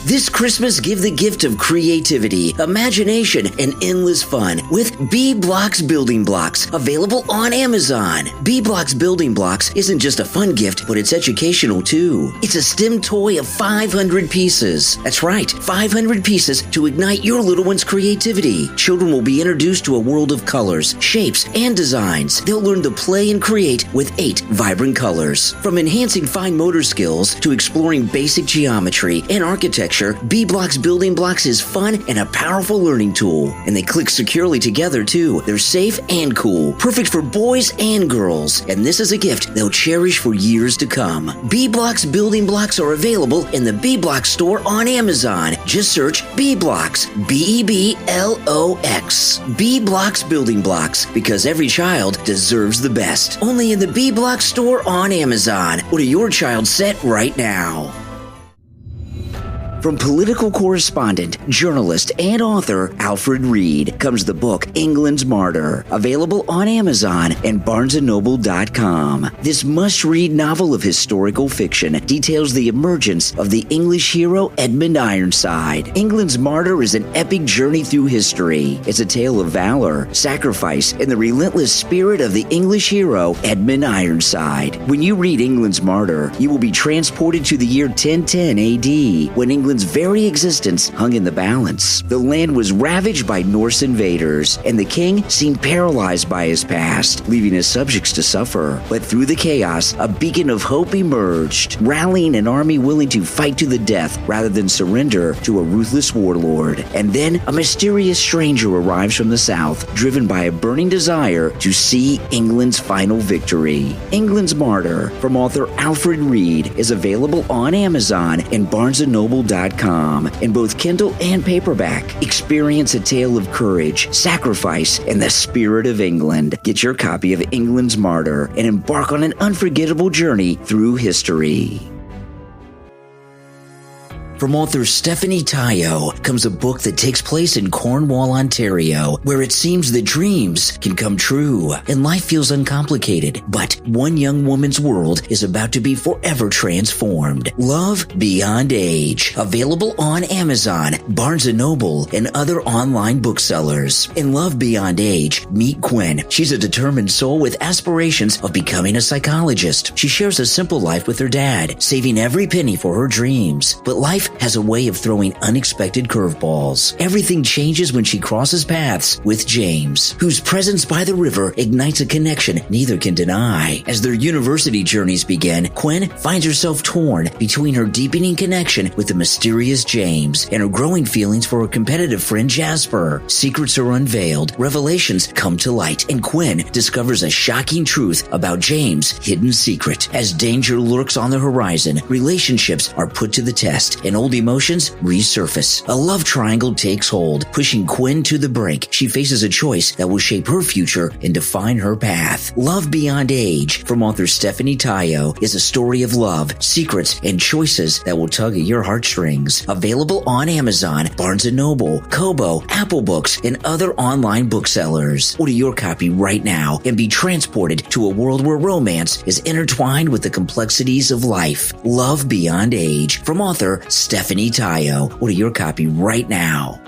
This Christmas, give the gift of creativity, imagination, and endless fun with B-Blocks Building Blocks, available on Amazon. B-Blocks Building Blocks isn't just a fun gift, but it's educational too. It's a STEM toy of 500 pieces. That's right, 500 pieces to ignite your little one's creativity. Children will be introduced to a world of colors, shapes, and designs. They'll learn to play and create with 8 vibrant colors. From enhancing fine motor skills to exploring basic geometry and architecture, B-Blocks Building Blocks is fun and a powerful learning tool. And they click securely together, too. They're safe and cool, perfect for boys and girls. And this is a gift they'll cherish for years to come. B-Blocks Building Blocks are available in the B-Blocks store on Amazon. Just search B-Blocks, B-E-B-L-O-X. B-Blocks Building Blocks, because every child deserves the best. Only in the B-Blocks store on Amazon. Order your child's set right now. From political correspondent, journalist, and author Alfred Reed comes the book England's Martyr, available on Amazon and BarnesandNoble.com. This must-read novel of historical fiction details the emergence of the English hero Edmund Ironside. England's Martyr is an epic journey through history. It's a tale of valor, sacrifice, and the relentless spirit of the English hero Edmund Ironside. When you read England's Martyr, you will be transported to the year 1010 AD, when England's England's very existence hung in the balance. The land was ravaged by Norse invaders, and the king seemed paralyzed by his past, leaving his subjects to suffer. But through the chaos, a beacon of hope emerged, rallying an army willing to fight to the death rather than surrender to a ruthless warlord. And then a mysterious stranger arrives from the south, driven by a burning desire to see England's final victory. England's Martyr, from author Alfred Reed, is available on Amazon and BarnesandNoble.com in both Kindle and paperback. Experience a tale of courage, sacrifice, and the spirit of England. Get your copy of England's Martyr and embark on an unforgettable journey through history. From author Stephanie Tayo comes a book that takes place in Cornwall, Ontario, where it seems that dreams can come true and life feels uncomplicated. But one young woman's world is about to be forever transformed. Love Beyond Age, available on Amazon, Barnes & Noble, and other online booksellers. In Love Beyond Age, meet Gwen. She's a determined soul with aspirations of becoming a psychologist. She shares a simple life with her dad, saving every penny for her dreams. But life has a way of throwing unexpected curveballs. Everything changes when she crosses paths with James, whose presence by the river ignites a connection neither can deny. As their university journeys begin, Gwen finds herself torn between her deepening connection with the mysterious James and her growing feelings for her competitive friend Jasper. Secrets are unveiled, revelations come to light, and Gwen discovers a shocking truth about James' hidden secret. As danger lurks on the horizon, relationships are put to the test, and old emotions resurface. A love triangle takes hold, pushing Gwen to the brink. She faces a choice that will shape her future and define her path. Love Beyond Age, from author Stephanie Tayo, is a story of love, secrets, and choices that will tug at your heartstrings. Available on Amazon, Barnes & Noble, Kobo, Apple Books, and other online booksellers. Order your copy right now and be transported to a world where romance is intertwined with the complexities of life. Love Beyond Age, from author Stephanie Tayo. Order your copy right now.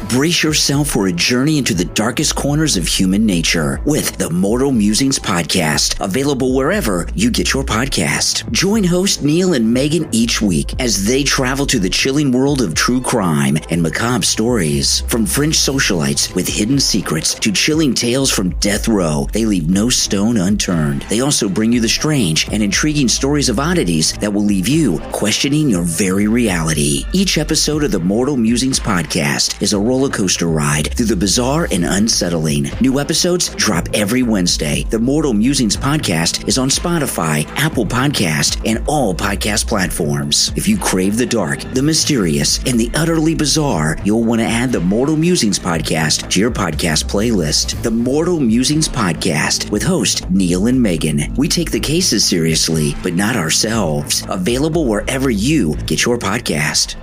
Brace yourself for a journey into the darkest corners of human nature with the Mortal Musings Podcast, available wherever you get your podcast. Join host Neil and Megan each week as they travel to the chilling world of true crime and macabre stories. From French socialites with hidden secrets to chilling tales from death row, they leave no stone unturned. They also bring you the strange and intriguing stories of oddities that will leave you questioning your very reality. Each episode of the Mortal Musings Podcast is a roller coaster ride through the bizarre and unsettling. New episodes drop every Wednesday. The Mortal Musings Podcast is on Spotify, Apple Podcast, and all podcast platforms. If you crave the dark, the mysterious, and the utterly bizarre, you'll want to add the Mortal Musings Podcast to your podcast playlist. The Mortal Musings Podcast with host Neil and Megan. We take the cases seriously, but not ourselves. Available wherever you get your podcast.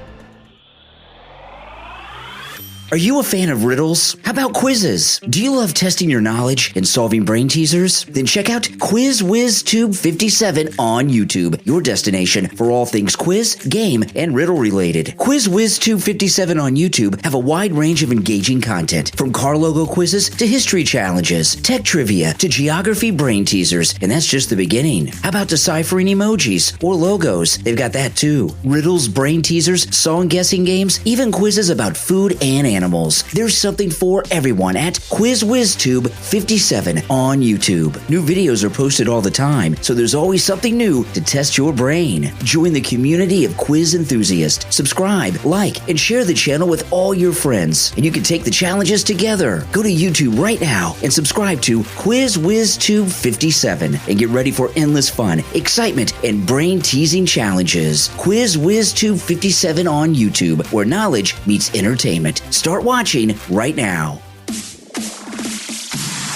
Are you a fan of riddles? How about quizzes? Do you love testing your knowledge and solving brain teasers? Then check out Quiz Whiz Tube 57 on YouTube, your destination for all things quiz, game, and riddle related. Quiz Whiz Tube 57 on YouTube have a wide range of engaging content, from car logo quizzes to history challenges, tech trivia to geography brain teasers, and that's just the beginning. How about deciphering emojis or logos? They've got that too. Riddles, brain teasers, song guessing games, even quizzes about food and animals. There's something for everyone at Quiz Whiz Tube 57 on YouTube. New videos are posted all the time, so there's always something new to test your brain. Join the community of quiz enthusiasts. Subscribe, like, and share the channel with all your friends, and you can take the challenges together. Go to YouTube right now and subscribe to Quiz Whiz Tube 57 and get ready for endless fun, excitement, and brain-teasing challenges. Quiz Whiz Tube 57 on YouTube, where knowledge meets entertainment. Start watching right now.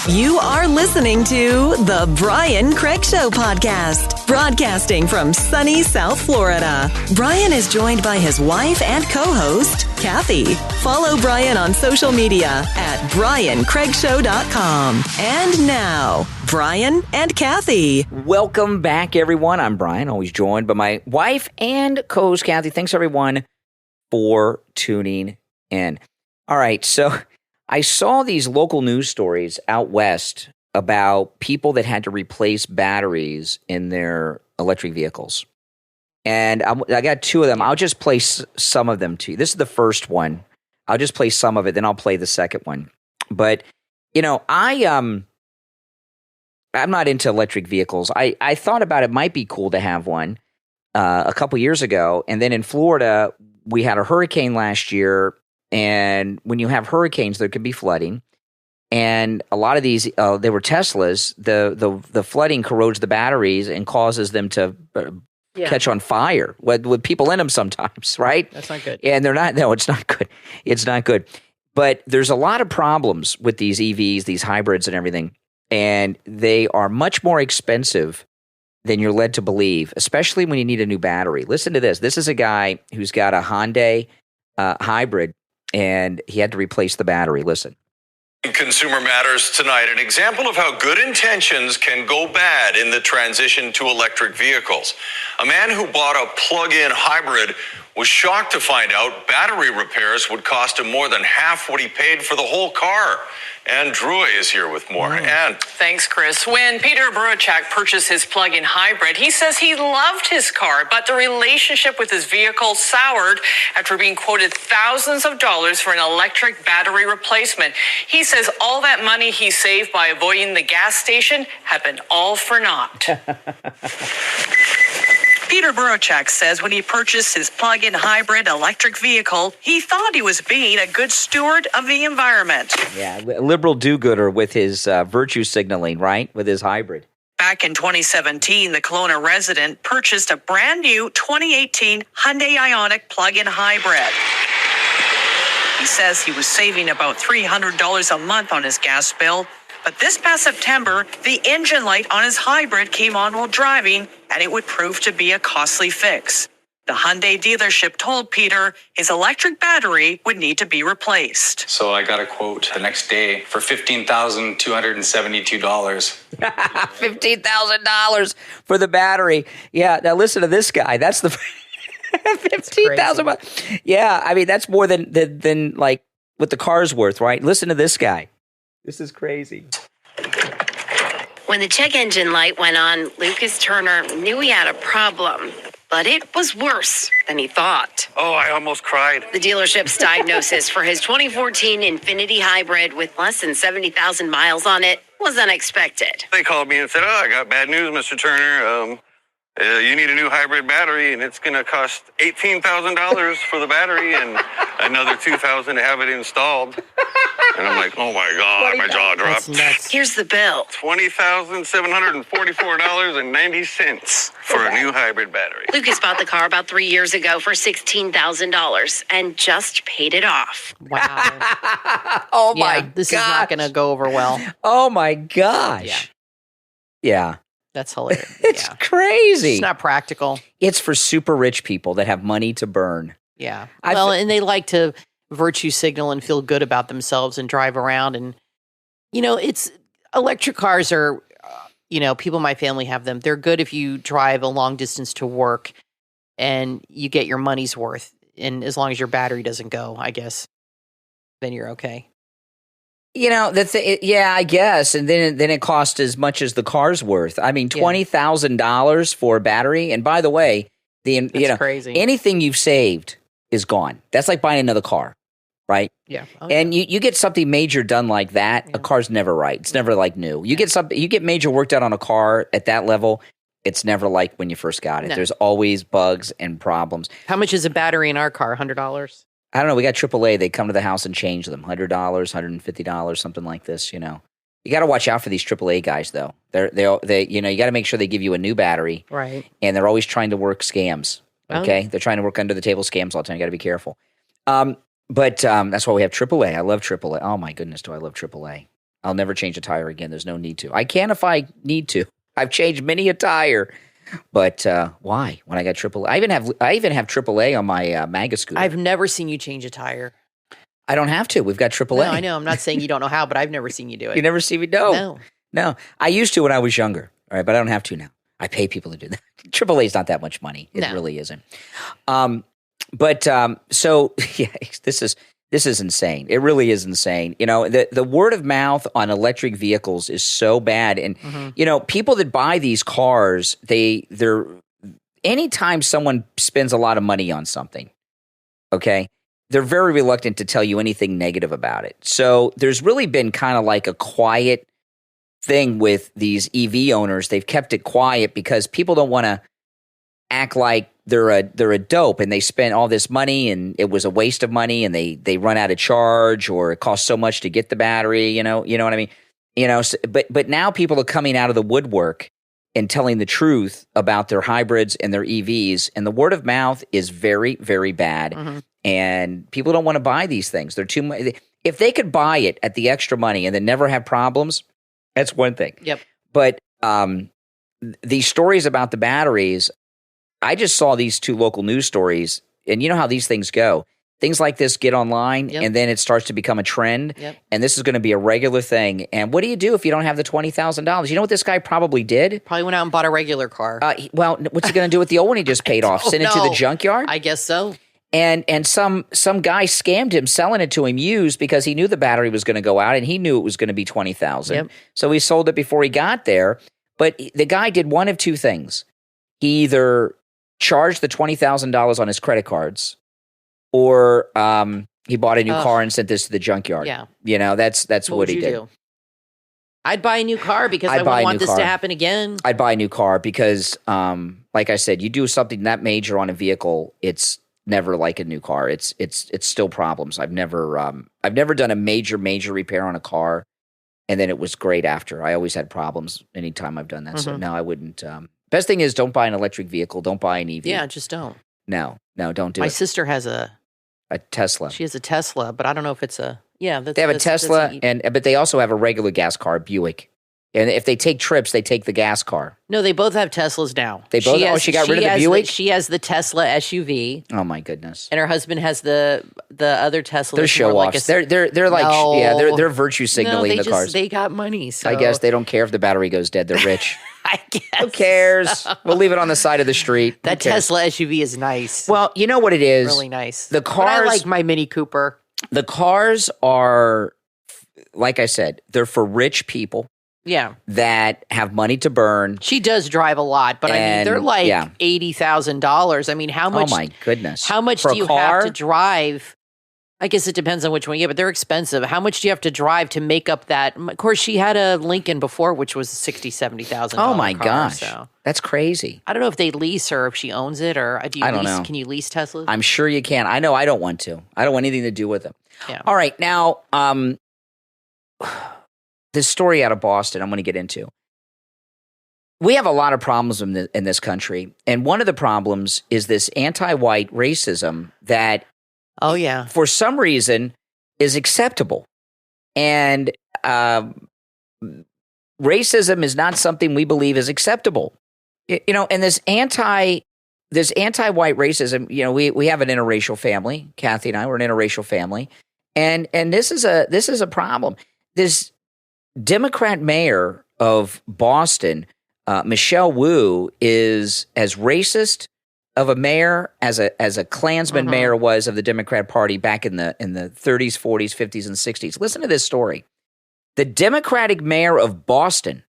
You are listening to The Brian Craig Show podcast, broadcasting from sunny South Florida. Brian is joined by his wife and co-host, Kathy. Follow Brian on social media at BrianCraigShow.com. And now, Brian and Kathy. Welcome back, everyone. I'm Brian, always joined by my wife and co-host, Kathy. Thanks, everyone, for tuning in. All right, so I saw these local news stories out west about people that had to replace batteries in their electric vehicles. And I got two of them. I'll just play some of them to you. This is the first one. I'll just play some of it, then I'll play the second one. But, I'm not into electric vehicles. I thought about it might be cool to have one a couple years ago. And then in Florida, we had a hurricane last year. And when you have hurricanes, there can be flooding. And a lot of these, they were Teslas. The flooding corrodes the batteries and causes them to catch on fire with people in them sometimes, right? That's not good. And they're not. No, it's not good. It's not good. But there's a lot of problems with these EVs, these hybrids and everything. And they are much more expensive than you're led to believe, especially when you need a new battery. Listen to this. This is a guy who's got a Hyundai hybrid, and he had to replace the battery. Listen. Consumer Matters tonight, an example of how good intentions can go bad in the transition to electric vehicles. A man who bought a plug-in hybrid was shocked to find out battery repairs would cost him more than half what he paid for the whole car. Ann Druy is here with more. Ann. Thanks, Chris. When Peter Burachak purchased his plug-in hybrid, he says he loved his car, but the relationship with his vehicle soured after being quoted thousands of dollars for an electric battery replacement. He says all that money he saved by avoiding the gas station had been all for naught. Peter Burachak says when he purchased his plug-in hybrid electric vehicle, he thought he was being a good steward of the environment. Yeah, a liberal do-gooder with his virtue signaling, right, with his hybrid. Back in 2017, the Kelowna resident purchased a brand new 2018 Hyundai Ioniq plug-in hybrid. He says he was saving about $300 a month on his gas bill. But this past September, the engine light on his hybrid came on while driving, and it would prove to be a costly fix. The Hyundai dealership told Peter his electric battery would need to be replaced. So I got a quote the next day for $15,272. $15,000 for the battery. Yeah, now listen to this guy. That's the $15,000. Yeah, I mean, that's more than like what the car's worth, right? Listen to this guy. This is crazy. When the check engine light went on, Lucas Turner knew he had a problem, but it was worse than he thought. Oh, I almost cried. The dealership's diagnosis for his 2014 Infiniti hybrid with less than 70,000 miles on it was unexpected. They called me and said, I got bad news, Mr. Turner. You need a new hybrid battery, and it's going to cost $18,000 for the battery and another $2,000 to have it installed. And I'm like, oh, my God, my jaw dropped. Here's the bill. $20,744.90 for a new hybrid battery. Lucas bought the car about 3 years ago for $16,000 and just paid it off. Wow. Oh, my God. This is not going to go over well. Oh, my gosh. Yeah. That's hilarious. It's crazy. It's not practical. It's for super rich people that have money to burn. Yeah. And they like to virtue signal and feel good about themselves and drive around. And, it's electric cars are, people in my family have them. They're good if you drive a long distance to work and you get your money's worth. And as long as your battery doesn't go, I guess, then you're okay. I guess. And then it costs as much as the car's worth. I mean, $20,000 for a battery. And by the way, crazy. Anything you've saved is gone. That's like buying another car, right? Yeah. And you get something major done like that, a car's never right. It's never like new. You get major work done on a car at that level, it's never like when you first got it. No. There's always bugs and problems. How much is a battery in our car? $100? I don't know. We got AAA. They come to the house and change them. $100, $150, something like this. You got to watch out for these AAA guys, though. They you got to make sure they give you a new battery, right? And they're always trying to work scams. Okay, they're trying to work under the table scams all the time. You got to be careful. But that's why we have AAA. I love AAA. Oh my goodness, do I love AAA? I'll never change a tire again. There's no need to. I can if I need to. I've changed many a tire. But why? When I got AAA, I even have AAA on my MAGA scooter. I've never seen you change a tire. I don't have to. We've got AAA. No, I know. I'm not saying you don't know how, but I've never seen you do it. You never see me? No. I used to when I was younger. All right, but I don't have to now. I pay people to do that. AAA is not that much money. It really isn't. So yeah, this is insane. It really is insane. The word of mouth on electric vehicles is so bad. And, people that buy these cars, they're anytime someone spends a lot of money on something, okay, they're very reluctant to tell you anything negative about it. So there's really been kind of like a quiet thing with these EV owners. They've kept it quiet because people don't want to act like they're a dope and they spent all this money and it was a waste of money and they run out of charge or it costs so much to get the battery, you know what I mean? So, but now people are coming out of the woodwork and telling the truth about their hybrids and their EVs, and the word of mouth is very, very bad. Mm-hmm. And people don't want to buy these things. They're too much. If they could buy it at the extra money and then never have problems, that's one thing. Yep. But these stories about the batteries, I just saw these 2 local news stories, and you know how these things go. Things like this get online, and then it starts to become a trend, and this is going to be a regular thing. And what do you do if you don't have the $20,000? You know what this guy probably did? Probably went out and bought a regular car. What's he going to do with the old one he just paid off? Send it to the junkyard? I guess so. And some guy scammed him, selling it to him used because he knew the battery was going to go out, and he knew it was going to be $20,000. Yep. So he sold it before he got there. But the guy did one of 2 things. He either charged the $20,000 on his credit cards, or he bought a new car and sent this to the junkyard. Yeah. You know, that's what he did. Do? I'd buy a new car because I wouldn't want this to happen again. I'd buy a new car because, like I said, you do something that major on a vehicle, it's never like a new car. It's still problems. I've never done a major repair on a car, and then it was great after. I always had problems anytime I've done that. Mm-hmm. So no, I wouldn't. Best thing is don't buy an electric vehicle. Don't buy an EV. Yeah, just don't. No, don't do it. My sister has a Tesla. She has a Tesla, but I don't know if it's a they have a Tesla, but they also have a regular gas car, Buick. And if they take trips, they take the gas car. No, they both have Teslas now. They both. She got rid of the Buick. She has the Tesla SUV. Oh my goodness! And her husband has the other Tesla. They're show offs. They're like they're virtue signaling the cars. They got money. So. I guess they don't care if the battery goes dead. They're rich. I guess. Who cares? We'll leave it on the side of the street. That Tesla SUV is nice. Well, you know what it is. Really nice. The cars. But I like my Mini Cooper. The cars are, like I said, they're for rich people. Yeah. That have money to burn. She does drive a lot, but I mean, they're like $80,000. I mean, how much? Oh my goodness! How much do you have to drive? I guess it depends on which one. Yeah, but they're expensive. How much do you have to drive to make up that? Of course, she had a Lincoln before, which was $60,000-$70,000. Oh my car, gosh, so. That's crazy. I don't know if they lease her if she owns it, or do you I don't lease? know. Can you lease Teslas? I'm sure you can. I know. I don't want to. I don't want anything to do with them. Yeah. All right, now. This story out of Boston I'm going to get into. We have a lot of problems in this country, and one of the problems is this anti-white racism that, for some reason, is acceptable. And racism is not something we believe is acceptable. You know, and this anti-white racism, you know, we have an interracial family. Kathy and I, we're an interracial family, and this is a problem. This Democrat mayor of Boston, Michelle Wu, is as racist of a mayor as a Klansman mayor was of the Democrat Party back in the 30s, 40s, 50s, and 60s. Listen to this story. The Democratic mayor of Boston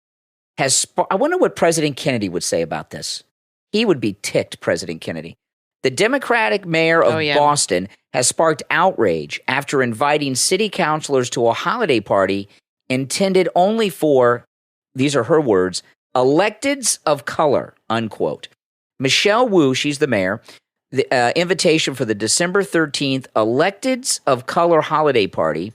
has I wonder what President Kennedy would say about this. He would be ticked, President Kennedy. The Democratic mayor of Boston has sparked outrage after inviting city councilors to a holiday party intended only for, these are her words, electeds of color, unquote. Michelle Wu, she's the mayor, the invitation for the December 13th electeds of color holiday party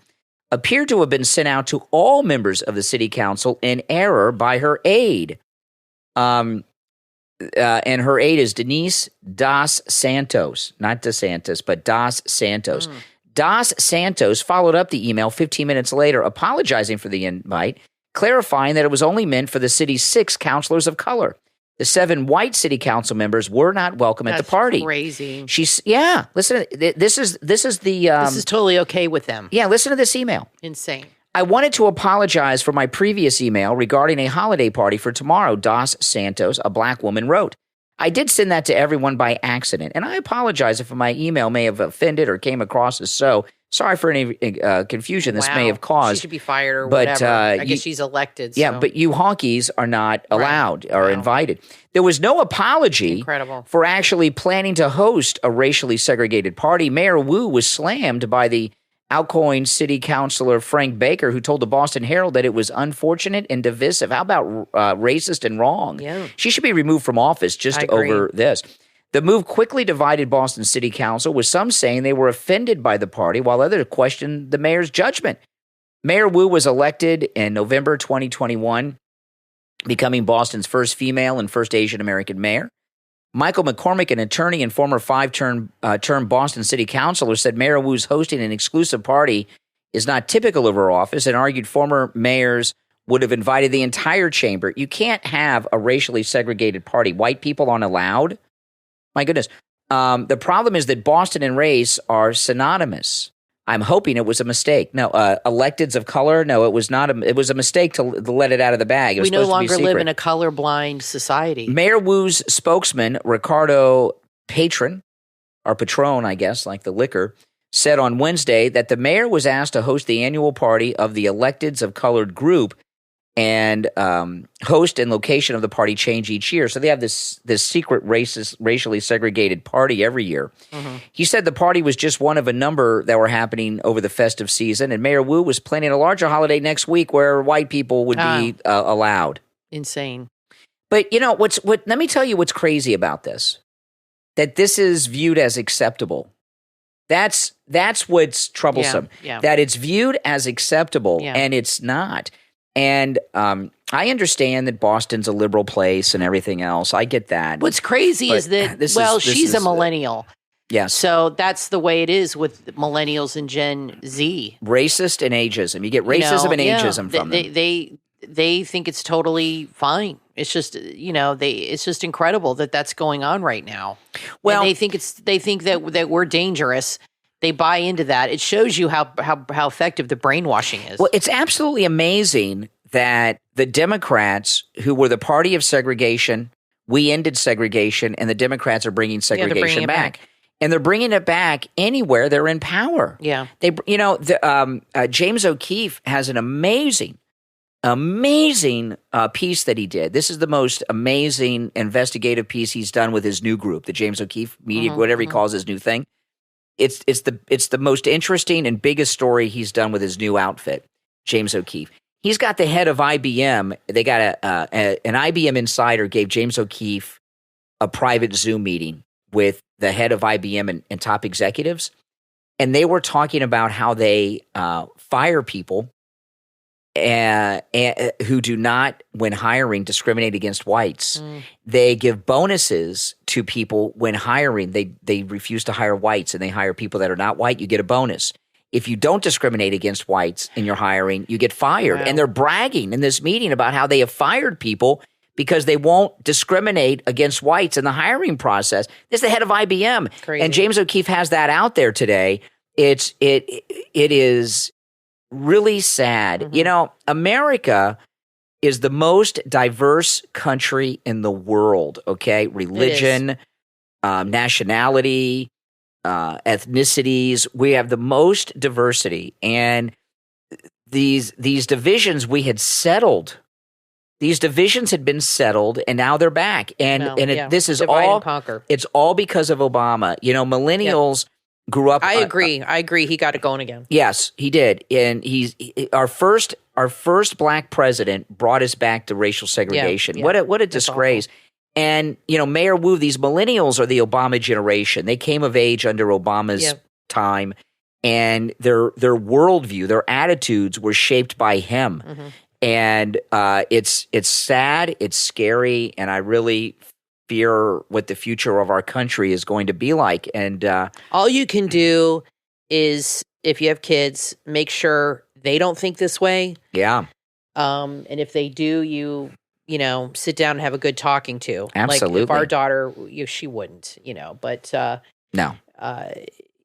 appeared to have been sent out to all members of the city council in error by her aide. And her aide is Denise Dos Santos, not DeSantis, but Dos Santos. Dos Santos followed up the email 15 minutes later, apologizing for the invite, clarifying that it was only meant for the city's 6 councilors of color. The 7 white city council members were not welcome at the party. That's crazy. Listen, this is this is totally okay with them. Yeah, listen to this email. Insane. I wanted to apologize for my previous email regarding a holiday party for tomorrow, Dos Santos, a black woman, wrote. I did send that to everyone by accident, and I apologize if my email may have offended or came across as so. Sorry for any confusion this may Wow. have caused. She should be fired or but, whatever. I you- guess she's elected. Yeah, so. but you honkies are not allowed or Wow. invited. There was no apology Incredible. for actually planning to host a racially segregated party. Mayor Wu was slammed by the outgoing city councilor Frank Baker, who told the Boston Herald that it was unfortunate and divisive. How about racist and wrong? Yeah. She should be removed from office just I agree. over this. The move quickly divided Boston City Council, with some saying they were offended by the party, while others questioned the mayor's judgment. Mayor Wu was elected in November 2021, becoming Boston's first female and first Asian American mayor. Michael McCormick, an attorney and former five-term Boston City Councilor, said Mayor Wu's hosting an exclusive party is not typical of her office, and argued former mayors would have invited the entire chamber. You can't have a racially segregated party. White people aren't allowed. My goodness. The problem is that Boston and race are synonymous. I'm hoping it was a mistake. No, electeds of color. No, it was not. It was a mistake to let it out of the bag. It was we no supposed to be longer live secret. in a colorblind society. Mayor Wu's spokesman, Ricardo Patron, or Patron, I guess, like the liquor, said on Wednesday that the mayor was asked to host the annual party of the electeds of colored group, and host and location of the party change each year. So they have this secret racially segregated party every year. Mm-hmm. He said the party was just one of a number that were happening over the festive season, and Mayor Wu was planning a larger holiday next week where white people would be allowed. Insane. But you know let me tell you what's crazy about this. That this is viewed as acceptable. That's what's troublesome. Yeah. That it's viewed as acceptable, Yeah. and it's not. And I understand that Boston's a liberal place and everything else. I get that. What's crazy But is that, this she's is a millennial. Yes. So that's the way it is with millennials and Gen Z. Racist and ageism. You get racism and ageism from them. They think it's totally fine. It's just, it's just incredible that that's going on right now. Well, and they think that we're dangerous. They buy into that. It shows you how effective the brainwashing is. Well, it's absolutely amazing that the Democrats, who were the party of segregation, we ended segregation, and the Democrats are bringing segregation bringing it back. And they're bringing it back anywhere they're in power. Yeah. James O'Keefe has an amazing piece that he did. This is the most amazing investigative piece he's done with his new group, the James O'Keefe Media, whatever he calls his new thing. It's the most interesting and biggest story he's done with his new outfit, James O'Keefe. He's got the head of IBM. They got an IBM insider gave James O'Keefe a private Zoom meeting with the head of IBM and top executives, and they were talking about how they fire people who do not, when hiring, discriminate against whites. They give bonuses to people when hiring. They refuse to hire whites, and they hire people that are not white. You get a bonus. If you don't discriminate against whites in your hiring, you get fired. Wow. And they're bragging in this meeting about how they have fired people because they won't discriminate against whites in the hiring process. This is the head of IBM. Crazy. And James O'Keefe has that out there today. It is really sad. Mm-hmm. America is the most diverse country in the world, okay? Religion, nationality, ethnicities. We have the most diversity. And these divisions we had settled. These divisions had been settled, and now they're back. And this is divide all and conquer. It's all because of Obama. Millennials grew up. I agree. He got it going again. Yes, he did. And our first black president brought us back to racial segregation. Yeah. What a disgrace. And, Mayor Wu, these millennials are the Obama generation. They came of age under Obama's time, and their worldview, their attitudes were shaped by him. Mm-hmm. And it's sad, it's scary, and I really fear what the future of our country is going to be like. And all you can do is, if you have kids, make sure they don't think this way. Yeah. And if they do, you sit down and have a good talking to. Absolutely. Like if our daughter, she wouldn't, but no.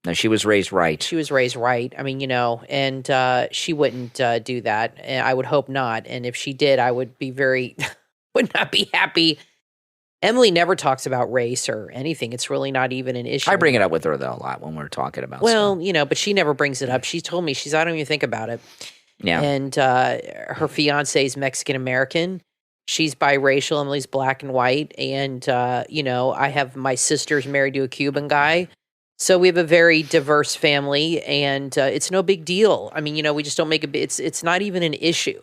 No, she was raised right. She was raised right. I mean, and she wouldn't do that. And I would hope not. And if she did, I would be would not be happy Emily never talks about race or anything. It's really not even an issue. I bring it up with her, though, a lot when we're talking about Well, stuff. but she never brings it up. She told me, I don't even think about it. Yeah. And her fiance is Mexican-American. She's biracial. Emily's black and white. And, I have my sister's married to a Cuban guy. So we have a very diverse family, and it's no big deal. I mean, we just don't make it's not even an issue.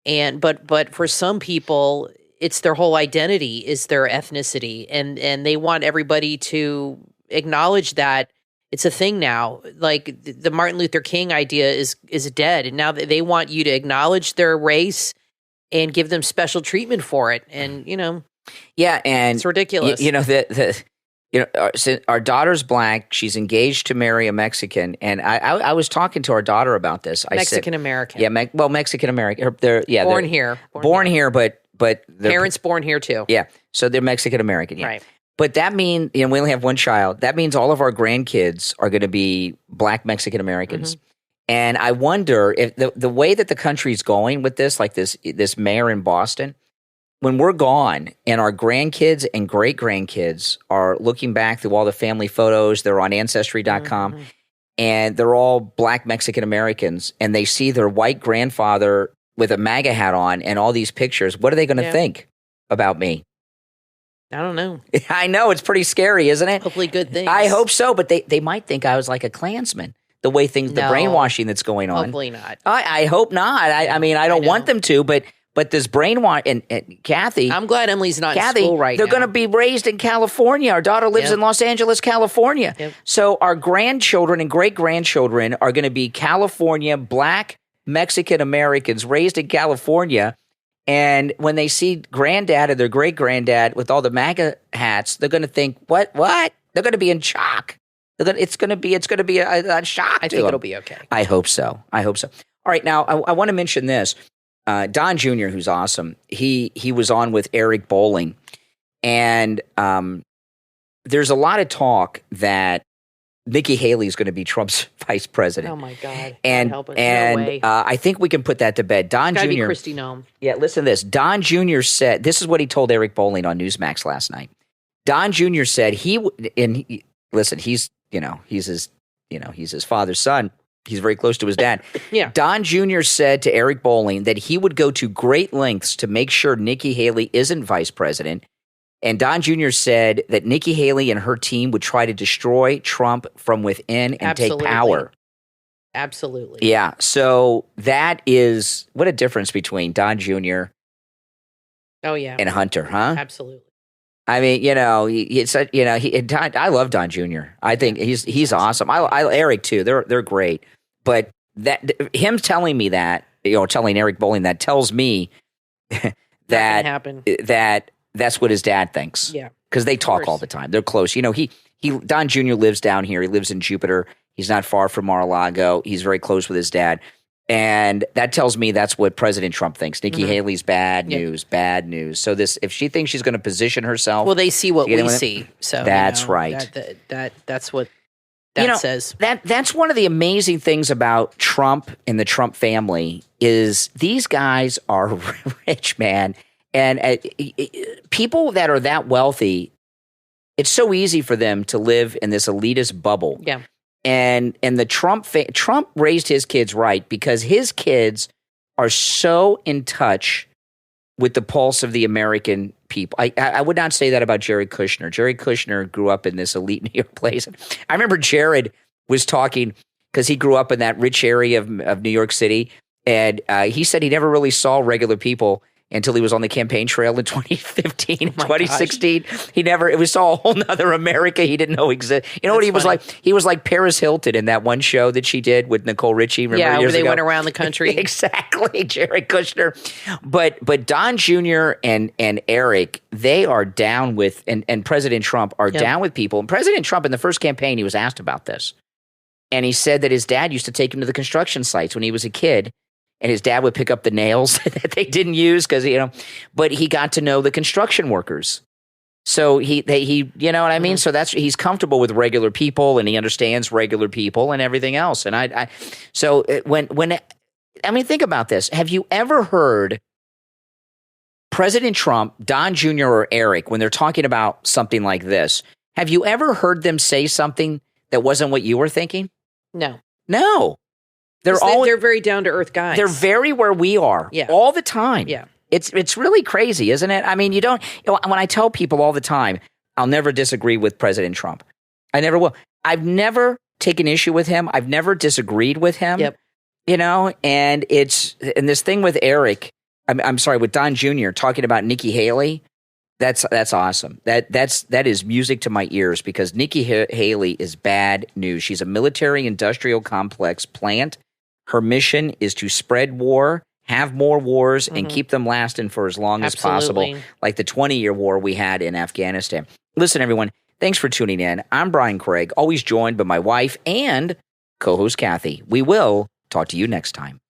And but for some people, it's their whole identity is their ethnicity, and they want everybody to acknowledge that it's a thing now. Like the Martin Luther King idea is dead, and now they want you to acknowledge their race and give them special treatment for it. And yeah, and it's ridiculous. Our daughter's black. She's engaged to marry a Mexican, and I was talking to our daughter about this. Mexican American. Yeah, Mexican American. They're born here, but parents born here too. Yeah, so they're Mexican American. Yeah. Right. But that means we only have one child. That means all of our grandkids are going to be black Mexican Americans. Mm-hmm. And I wonder if the way that the country's going with this, like this mayor in Boston, when we're gone and our grandkids and great grandkids are looking back through all the family photos, they're on Ancestry.com, mm-hmm. and they're all black Mexican Americans, and they see their white grandfather with a MAGA hat on and all these pictures, what are they going to think about me? I don't know. I know. It's pretty scary, isn't it? Hopefully good things. I hope so, but they might think I was like a Klansman, the way the brainwashing that's going on. Hopefully not. I hope not. I mean, I don't want them to, but this brainwash, and Kathy. I'm glad Emily's not in school right now. They're going to be raised in California. Our daughter lives in Los Angeles, California. Yep. So our grandchildren and great-grandchildren are going to be California black Mexican Americans raised in California. And when they see granddad or their great-granddad with all the MAGA hats, they're going to think, what? They're going to be in shock. It's going to be a shock. I think it'll be okay. I hope so. All right, now I want to mention this. Don Jr., who's awesome, he was on with Eric Bolling, and there's a lot of talk that Nikki Haley is going to be Trump's vice president. Oh my God! And no way. I think we can put that to bed. Don Jr. It's gotta be Kristi Noem. Yeah, listen to this. Don Jr. said this is what he told Eric Bolling on Newsmax last night. Don Jr. said listen, he's his father's son. He's very close to his dad. Yeah. Don Jr. said to Eric Bolling that he would go to great lengths to make sure Nikki Haley isn't vice president. And Don Jr. said that Nikki Haley and her team would try to destroy Trump from within and take power. Absolutely. Yeah. So that is what a difference between Don Jr. and Hunter, huh? Absolutely. I mean, I love Don Jr. I think he's awesome. I Eric too. They're great. But him telling me that, telling Eric Bolling that tells me that that's what his dad thinks. Yeah. Because they talk all the time. They're close. Don Jr. lives down here. He lives in Jupiter. He's not far from Mar-a-Lago. He's very close with his dad. And that tells me that's what President Trump thinks. Nikki Haley's bad news. So if she thinks she's going to position herself. Well, they see what we see. So that's right. That's what that says. That's one of the amazing things about Trump and the Trump family is these guys are rich, man. And people that are that wealthy, it's so easy for them to live in this elitist bubble. Yeah. And the Trump raised his kids right because his kids are so in touch with the pulse of the American people. I would not say that about Jared Kushner. Jared Kushner grew up in this elite New York place. I remember Jared was talking because he grew up in that rich area of New York City, and he said he never really saw regular people until he was on the campaign trail in 2015, 2016. Gosh. It was all a whole nother America he didn't know existed. You know what he was like? He was like Paris Hilton in that one show that she did with Nicole Richie. Remember where they went around the country. Exactly, Jared Kushner. But Don Jr. and Eric, they are down with, and President Trump are down with people. And President Trump, in the first campaign, he was asked about this. And he said that his dad used to take him to the construction sites when he was a kid. And his dad would pick up the nails that they didn't use because, but he got to know the construction workers. So he you know what I mean? So he's comfortable with regular people and he understands regular people and everything else. And think about this. Have you ever heard President Trump, Don Jr., or Eric, when they're talking about something like this, have you ever heard them say something that wasn't what you were thinking? No. No. They're very down-to-earth guys. They're very where we are all the time. Yeah. It's really crazy, isn't it? I mean, when I tell people all the time, I'll never disagree with President Trump. I never will. I've never taken issue with him. I've never disagreed with him. Yep. And this thing with Eric, I'm sorry, with Don Jr. talking about Nikki Haley, that's awesome. That is music to my ears because Nikki Haley is bad news. She's a military-industrial complex plant. Her mission is to spread war, have more wars, and keep them lasting for as long as possible, like the 20-year war we had in Afghanistan. Listen, everyone, thanks for tuning in. I'm Brian Craig, always joined by my wife and co-host Kathy. We will talk to you next time.